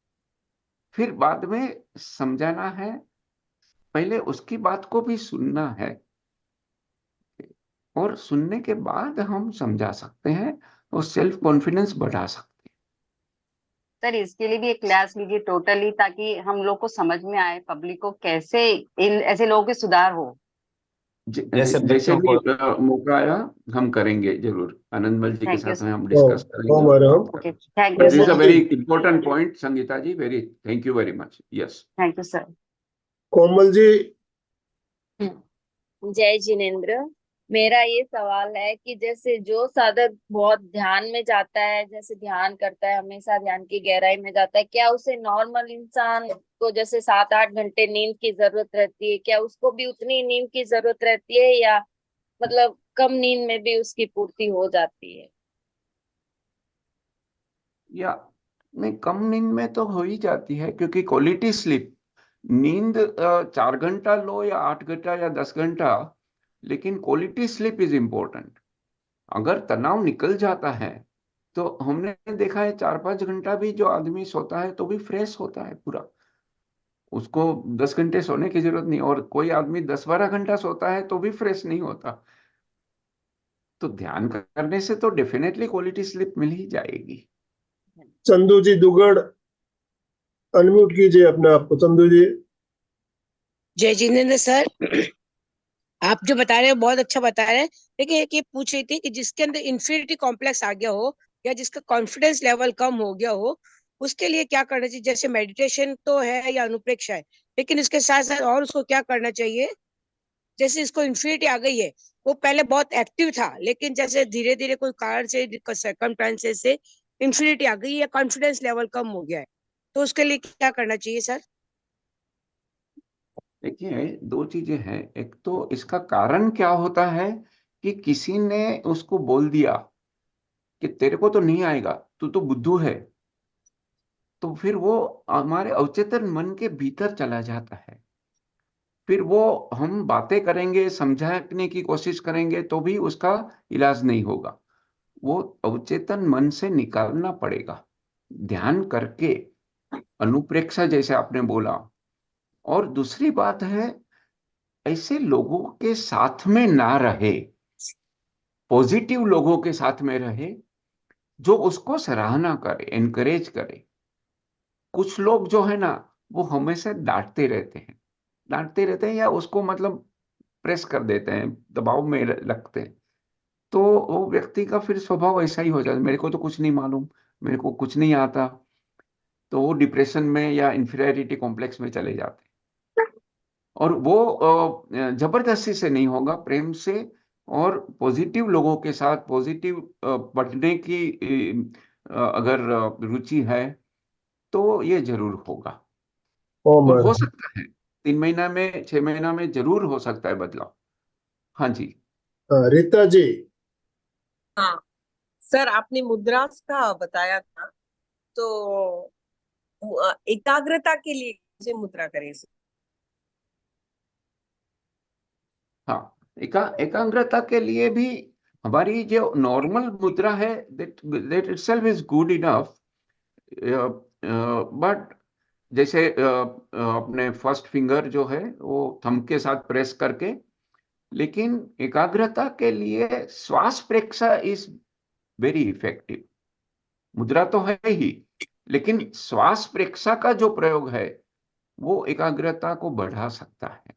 फिर बाद में समझाना है, पहले उसकी बात को भी सुनना है, और सुनने के बाद हम समझा सकते हैं और सेल्फ कॉन्फिडेंस बढ़ा सकते सर इसके लिए भी एक क्लास लीजिए टोटली, ताकि हम लोग को समझ में आए, पब्लिक को कैसे इन ऐसे लोगों के सुधार हो। जैसे हैं। जैसे बच्चों भी को। मौका आया हम करेंगे जरूर, आनंदमल जी के थैंक यू साथ में सर। हम ओ डिस्कस ओ करेंगे और मैडम। बात ओके, करेंगे। Thank you but this is sir. A Sangeeta very ji. Important point Sangeeta ji, very thank you very much. Yes. Thank you sir. Komal ji. जय जिनेन्द्र। मेरा ये सवाल है कि जैसे जो साधक बहुत ध्यान में जाता है, जैसे ध्यान करता है, हमेशा ध्यान की गहराई में जाता है, क्या उसे नॉर्मल इंसान को जैसे 7-8 घंटे नींद की जरूरत रहती है, क्या उसको भी उतनी नींद की जरूरत रहती है, या मतलब कम नींद में भी उसकी पूर्ति हो जाती है? या नहीं, कम नींद में तो हो ही जाती है, क्योंकि क्वालिटी स्लीप, नींद 4 घंटा लो या 8 घंटा या 10 घंटा, लेकिन क्वालिटी स्लीप इज इम्पोर्टेंट। अगर तनाव निकल जाता है तो हमने देखा है 4-5 घंटा भी जो आदमी सोता है तो भी फ्रेश होता है पूरा, उसको 10 घंटे सोने की जरूरत नहीं। और कोई आदमी 10-12 घंटा सोता है तो भी फ्रेश नहीं होता। तो ध्यान करने से तो डेफिनेटली क्वालिटी स्लीप मिल ही जाएगी। चंदू जी दुगड़। अनम्यूट कीजिए अपने आप को चंदू जी। जय जिनेन्द्र सर। आप जो बता रहे हो बहुत अच्छा बता रहे हैं, लेकिन एक ये पूछ रही थी कि जिसके अंदर इंफीरियरिटी कॉम्प्लेक्स आ गया हो, या जिसका कॉन्फिडेंस लेवल कम हो गया हो, उसके लिए क्या करना चाहिए? जैसे मेडिटेशन तो है या अनुप्रेक्षा है, लेकिन इसके साथ साथ और उसको क्या करना चाहिए? जैसे इसको इंफिनिटी आ गई है, वो पहले बहुत एक्टिव था, लेकिन जैसे धीरे धीरे कोई कारण से, सर्कमस्टेंसेस से इंफिनिटी आ गई है, कॉन्फिडेंस लेवल कम हो गया है, तो उसके लिए क्या करना चाहिए सर? देखिए, दो चीजें हैं। एक तो इसका कारण क्या होता है कि किसी ने उसको बोल दिया कि तेरे को तो नहीं आएगा, तू तो बुद्धू है, तो फिर वो हमारे अवचेतन मन के भीतर चला जाता है। फिर वो हम बातें करेंगे, समझाने की कोशिश करेंगे, तो भी उसका इलाज नहीं होगा। वो अवचेतन मन से निकालना पड़ेगा, ध्यान करके, अनुप्रेक्षा जैसे आपने बोला। और दूसरी बात है, ऐसे लोगों के साथ में ना रहे, पॉजिटिव लोगों के साथ में रहे, जो उसको सराहना करे, एनकरेज करे। कुछ लोग जो है ना, वो हमेशा डांटते रहते हैं या उसको मतलब प्रेस कर देते हैं, दबाव में रखते हैं। तो वो व्यक्ति का फिर स्वभाव ऐसा ही हो जाता है, मेरे को तो कुछ नहीं मालूम, मेरे को कुछ नहीं आता। तो वो डिप्रेशन में या इंफीरियरिटी कॉम्प्लेक्स में चले जाते हैं। और वो जबरदस्ती से नहीं होगा, प्रेम से और पॉजिटिव लोगों के साथ, पॉजिटिव पढ़ने की अगर रुचि है, तो ये जरूर होगा। ओम और हो अर्हम। सकता है 3 महीना में, 6 महीना में जरूर हो सकता है बदलाव। हाँ जी। रीता जी। हाँ सर, आपने मुद्रास का बताया था, तो एकाग्रता के लिए कैसे मुद्रा करें सर? हाँ, एकाग्रता के लिए भी हमारी जो नॉर्मल मुद्रा है, that itself is good enough. But जैसे अपने फर्स्ट फिंगर जो है वो थंब के साथ प्रेस करके, लेकिन एकाग्रता के लिए श्वास प्रेक्षा इज वेरी इफेक्टिव। मुद्रा तो है ही, लेकिन श्वास प्रेक्षा का जो प्रयोग है वो एकाग्रता को बढ़ा सकता है।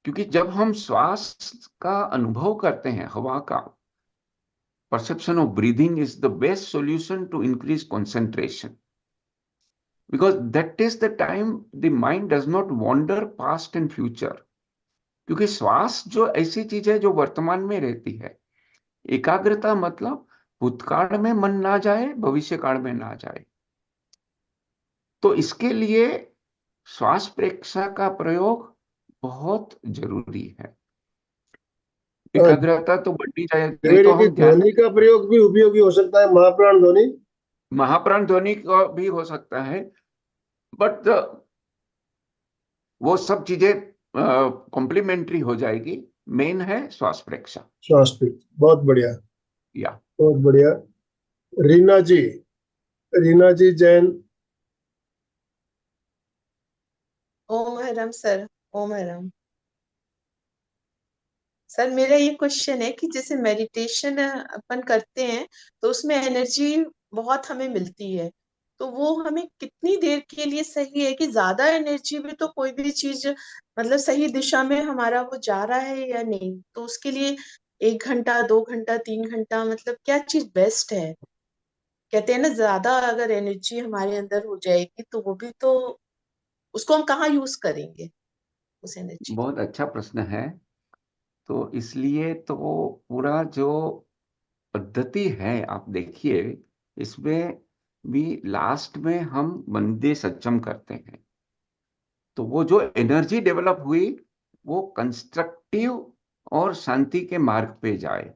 क्योंकि जब हम श्वास का अनुभव करते हैं, हवा का, perception of breathing is the best solution to increase concentration, because that is the time the mind does not wander past and future. क्योंकि श्वास जो ऐसी चीज है जो वर्तमान में रहती है। एकाग्रता मतलब भूतकाल में मन ना जाए, भविष्य काल में ना जाए। तो इसके लिए श्वास प्रेक्षा का प्रयोग बहुत जरूरी है। एकाग्रता तो बढ़नी चाहिए, नहीं तो त्रिवेणी जी, हम ध्यान। ध्वनि का प्रयोग भी उपयोगी हो सकता है, महाप्राण ध्वनि। महाप्राण ध्वनि का भी हो सकता है, बट वो सब चीजें कॉम्प्लीमेंट्री हो जाएगी। मेन है श्वास प्रेक्षा। श्वास पे। बहुत बढ़िया, या बहुत बढ़िया। रीना जी, रीना जी जैन। ओम हरम सर। ओम हरम सर, मेरा ये क्वेश्चन है कि जैसे मेडिटेशन अपन करते हैं तो उसमें एनर्जी बहुत हमें मिलती है, तो वो हमें कितनी देर के लिए सही है? कि ज्यादा एनर्जी में तो कोई भी चीज मतलब सही दिशा में हमारा वो जा रहा है या नहीं, तो उसके लिए 1 घंटा, 2 घंटा, 3 घंटा, मतलब क्या चीज बेस्ट है? कहते हैं ना, ज्यादा अगर एनर्जी हमारे अंदर हो जाएगी तो वो भी तो, उसको हम कहाँ यूज करेंगे उस एनर्जी को? बहुत अच्छा प्रश्न है। तो इसलिए तो पूरा जो पद्धति है, आप देखिए, इसमें भी लास्ट में हम बंदे सक्षम करते हैं। तो वो जो एनर्जी डेवलप हुई, वो कंस्ट्रक्टिव और शांति के मार्ग पे जाए।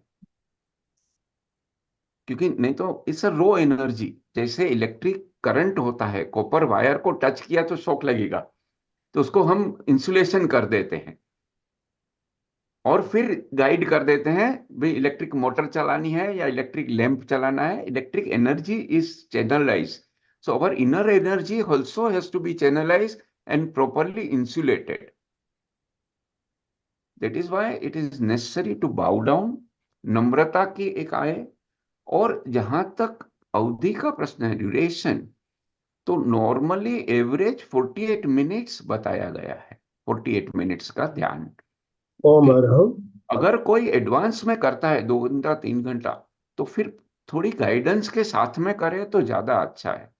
क्योंकि नहीं तो इट्स अ रो एनर्जी। जैसे इलेक्ट्रिक करंट होता है, कॉपर वायर को टच किया तो शॉक लगेगा, तो उसको हम इंसुलेशन कर देते हैं और फिर गाइड कर देते हैं, भाई इलेक्ट्रिक मोटर चलानी है या इलेक्ट्रिक लैंप चलाना है। Electric energy is channelise, so our inner energy also has to be channelise and properly insulated. That is why it is necessary to bow down, नम्रता की एक आए। और जहां तक अवधि का प्रश्न है, ड्यूरेशन, तो नॉर्मली एवरेज 48 मिनट्स बताया गया है। 48 मिनट्स का ध्यान। ओम अर्हम। अगर कोई एडवांस में करता है 2 घंटा 3 घंटा, तो फिर थोड़ी गाइडेंस के साथ में करे तो ज्यादा अच्छा है।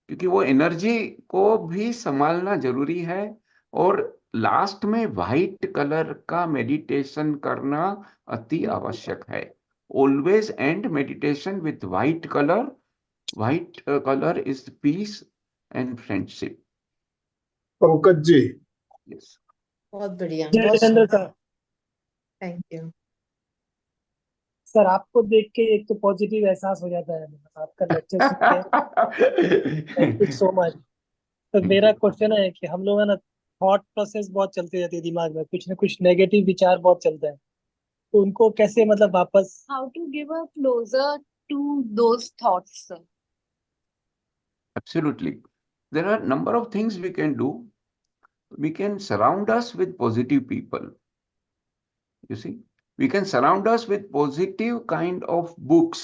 क्योंकि वो एनर्जी को भी संभालना जरूरी है। और लास्ट में व्हाइट कलर का मेडिटेशन करना अति आवश्यक है। Always and meditation with white colour. White colour is peace and friendship. Pankaj ji. बहुत बढ़िया, जय बहुत जितेंद्र सुंदर। सर। Thank you. सर आपको देख के एक तो पॉजिटिव एहसास हो जाता है, मतलब आपका लेक्चर सुन के। Thank you so much. तो मेरा क्वेश्चन है कि हम लोग है ना, थॉट प्रोसेस बहुत चलती रहती है दिमाग में, कुछ ना कुछ नेगेटिव विचार बहुत चलते हैं, तो उनको कैसे मतलब वापस। How to give a closer to those thoughts, sir? Absolutely. There are a number of things we can do. We can surround us with positive people. You see, we can surround us with positive kind of books.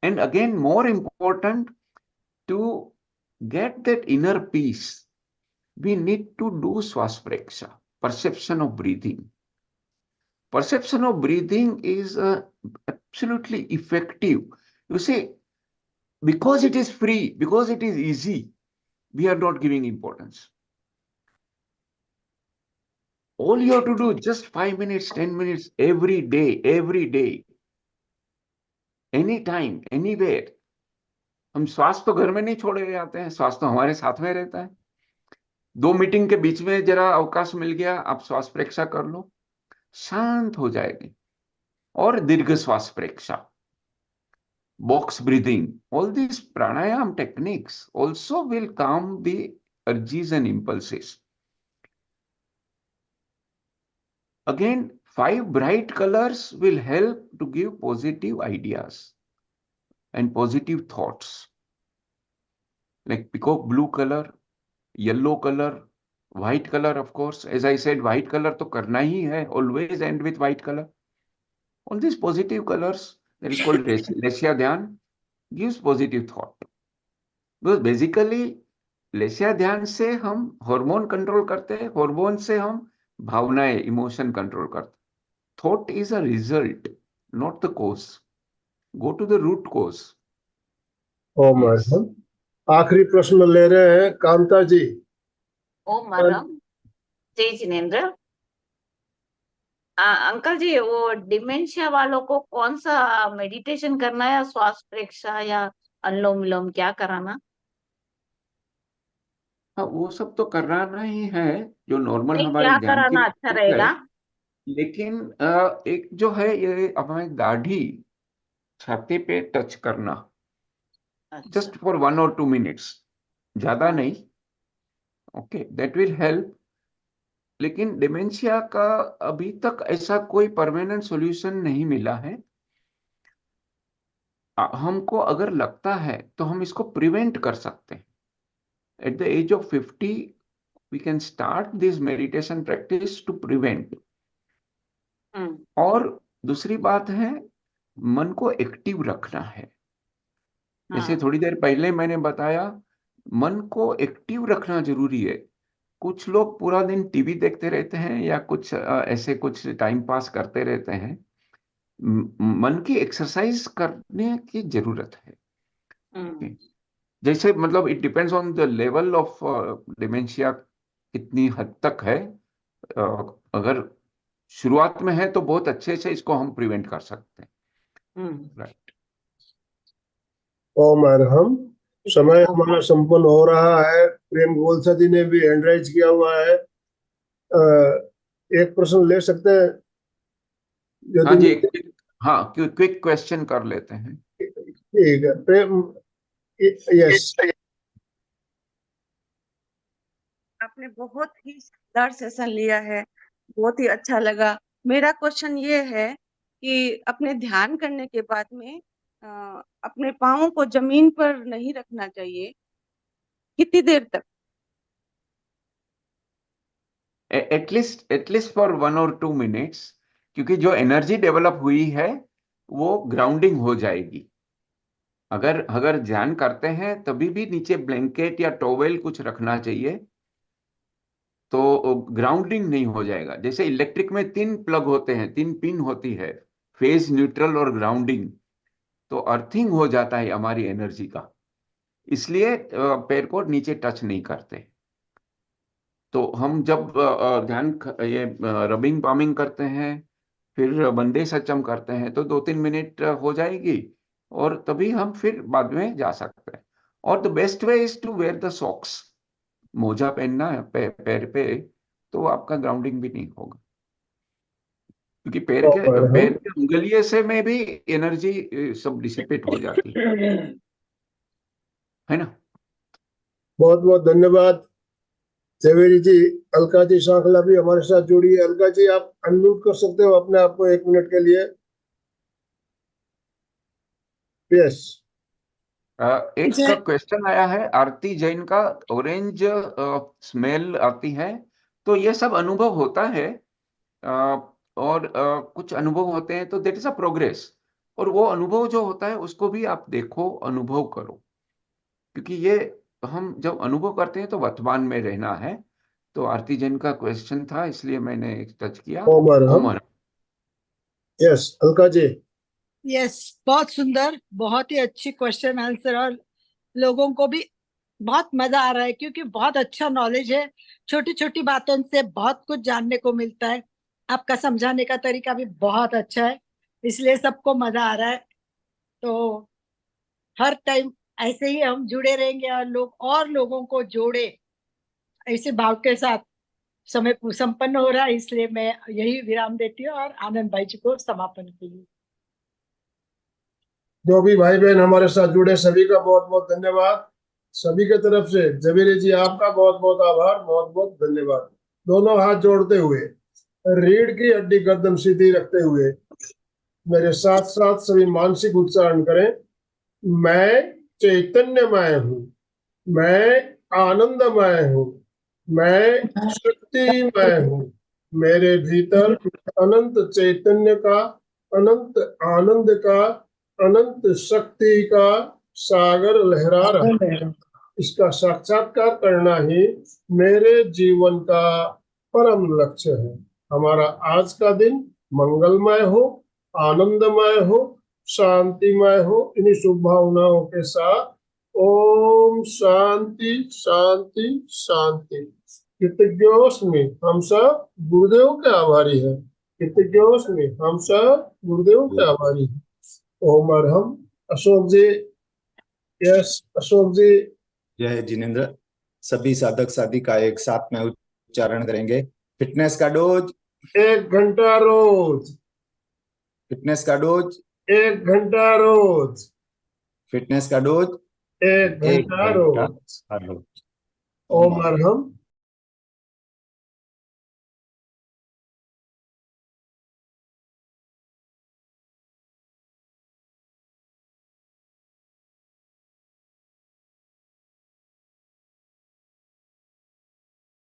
And again, more important, to get that inner peace, we need to do swaspreksha, perception of breathing. Perception of breathing is absolutely effective. You see, because it is free, because it is easy, we are not giving importance. All you have to do, just 5 minutes, 10 minutes, every day, anytime, anywhere. हम श्वास तो घर में नहीं छोड़े आते हैं, श्वास तो हमारे साथ में रहता है। 2 मीटिंग के बीच में जरा अवकाश मिल गया, आप श्वास प्रेक्षा कर लो, शांत हो जाएगी। और दीर्घ श्वास प्रेक्षा, box breathing, all these pranayam techniques also will calm the urges and impulses. Again, 5 bright colors will help to give positive ideas and positive thoughts. Like peacock blue color, yellow color, white color, of course. As I said, white color to karna hi hai, always end with white color. All these positive colors, that is called Lesya Dhyan, gives positive thought. Because basically, लेस्या ध्यान से हम hormone control करते हैं, hormone से हम भावनाएं, emotion control करते हैं। Thought is a result, not the cause. Go to the root cause. ओम अर्हम। आखिरी प्रश्न ले रहे हैं कांता जी। ओम अर्हम। जय जिनेन्द्र। अंकल जी, वो डिमेंशिया वालों को कौन सा मेडिटेशन करना है, या श्वास प्रेक्षा या अनुलोम विलोम, क्या कराना? हाँ, वो सब तो कराना ही है जो नॉर्मल नहीं, हमारे क्या ध्यान की कराना अच्छा है। रहेगा? लेकिन एक जो है, ये हमारी दाढ़ी, छाती पे टच करना, अच्छा। जस्ट फॉर 1 or 2 minutes, ज्यादा नहीं। Okay, that will help. लेकिन डिमेंशिया का अभी तक ऐसा कोई परमानेंट सॉल्यूशन नहीं मिला है। हमको अगर लगता है तो हम इसको प्रिवेंट कर सकते हैं। At the age of 50 we can start this meditation practice to prevent. और दूसरी बात है, मन को एक्टिव रखना है। जैसे थोड़ी देर पहले मैंने बताया, मन को एक्टिव रखना जरूरी है। कुछ लोग पूरा दिन टीवी देखते रहते हैं या कुछ ऐसे कुछ टाइम पास करते रहते हैं। मन की एक्सरसाइज करने की जरूरत है। जैसे मतलब it depends on the level of dementia, कितनी हद तक है। अगर शुरुआत में है तो बहुत अच्छे से इसको हम प्रिवेंट कर सकते हैं। राइट। ओम अर्हम। समय हमारा संपन्न हो रहा है। प्रेम गोलसा जी ने भी हैंड राइज किया हुआ है। एक प्रश्न ले सकते हैं हाँ जी, यदि? हाँ, क्विक क्वेश्चन कर लेते हैं। ठीक है प्रेम। यस। आपने बहुत ही शानदार सेशन लिया है, बहुत ही अच्छा लगा। मेरा क्वेश्चन ये है कि अपने ध्यान करने के बाद में अपने पाँव को जमीन पर नहीं रखना चाहिए, कितनी देर तक? एटलीस्ट फॉर 1 or 2 minutes, क्योंकि जो एनर्जी डेवलप हुई है वो ग्राउंडिंग हो जाएगी। अगर अगर ध्यान करते हैं तभी भी नीचे ब्लैंकेट या टॉवेल कुछ रखना चाहिए, तो ग्राउंडिंग नहीं हो जाएगा। जैसे इलेक्ट्रिक में 3 प्लग होते हैं, 3 पिन होती है, फेज, न्यूट्रल और ग्राउंडिंग। तो अर्थिंग हो जाता है हमारी एनर्जी का, इसलिए पैर को नीचे टच नहीं करते। तो हम जब ध्यान ये रबिंग पामिंग करते हैं, फिर बंदे सचम करते हैं, तो 2-3 मिनट हो जाएगी और तभी हम फिर बाद में जा सकते हैं। और the best way is to wear the socks. मोजा पहनना है पैर पे, तो आपका ग्राउंडिंग भी नहीं होगा। क्योंकि पैर ओम के अर्हम। उंगलिये से में भी एनर्जी सब डिसिपेट हो जाती है ना। बहुत बहुत धन्यवाद जवेरी जी। अलका जी श्रृंखला भी हमारे साथ जुड़ी है। अलका जी, आप अनम्यूट कर सकते हो अपने आप को 1 मिनट के लिए। यस। एक जय क्वेश्चन आया है आरती जैन का, ऑरेंज स्मेल आती है, तो ये सब अनुभव होता है और कुछ अनुभव होते हैं, तो दैट इज अ प्रोग्रेस। और वो अनुभव जो होता है उसको भी आप देखो, अनुभव करो, क्योंकि ये हम जब अनुभव करते हैं तो वर्तमान में रहना है। तो आरती जैन का क्वेश्चन था, इसलिए मैंने टच किया। ओम अर्हम। ओम यस अलका जी। यस, बहुत सुंदर, बहुत ही अच्छी क्वेश्चन आंसर, और लोगों को भी बहुत मजा आ रहा है क्योंकि बहुत अच्छा नॉलेज है। छोटी छोटी बातों से बहुत कुछ जानने को मिलता है। आपका समझाने का तरीका भी बहुत अच्छा है, इसलिए सबको मजा आ रहा है। तो हर टाइम ऐसे ही हम जुड़े रहेंगे और लोगों को जोड़े, ऐसे भाव के साथ। समय संपन्न हो रहा है, इसलिए मैं यही विराम देती हूँ और आनंद भाई जी को समापन के लिए। जो भी भाई बहन हमारे साथ जुड़े सभी का बहुत बहुत धन्यवाद। सभी के तरफ से जवेरी जी आपका बहुत बहुत आभार, बहुत बहुत धन्यवाद। दोनों हाथ जोड़ते हुए, रीढ़ की हड्डी गर्दन सीधी रखते हुए मेरे साथ साथ सभी मानसिक उच्चारण करें। मैं चैतन्यमय हूँ, मैं आनंदमय हूँ, मैं शक्तिमय हूँ। मेरे भीतर अनंत चैतन्य का, अनंत आनंद का, अनंत शक्ति का सागर लहरा रहा है। इसका साक्षात्कार करना ही मेरे जीवन का परम लक्ष्य है। हमारा आज का दिन मंगलमय हो, आनंदमय हो, शांतिमय हो। इन्हीं शुभ भावनाओं के साथ ओम शांति शांति शांति। कृतज्ञोस्मि, हम सब गुरुदेव के आभारी हैं। कृतज्ञोस्मि, हम सब गुरुदेव के आभारी हैं। ओम अर्हम। अशोक जी। यस अशोक जी। जय जिनेन्द्र। सभी साधक साधिका एक साथ में उच्चारण करेंगे। फिटनेस का डोज 1 घंटा रोज, फिटनेस का डोज 1 घंटा रोज, फिटनेस का डोज 1 1 घंटा घंटा रोज। हर रोज। ओम अर्हम।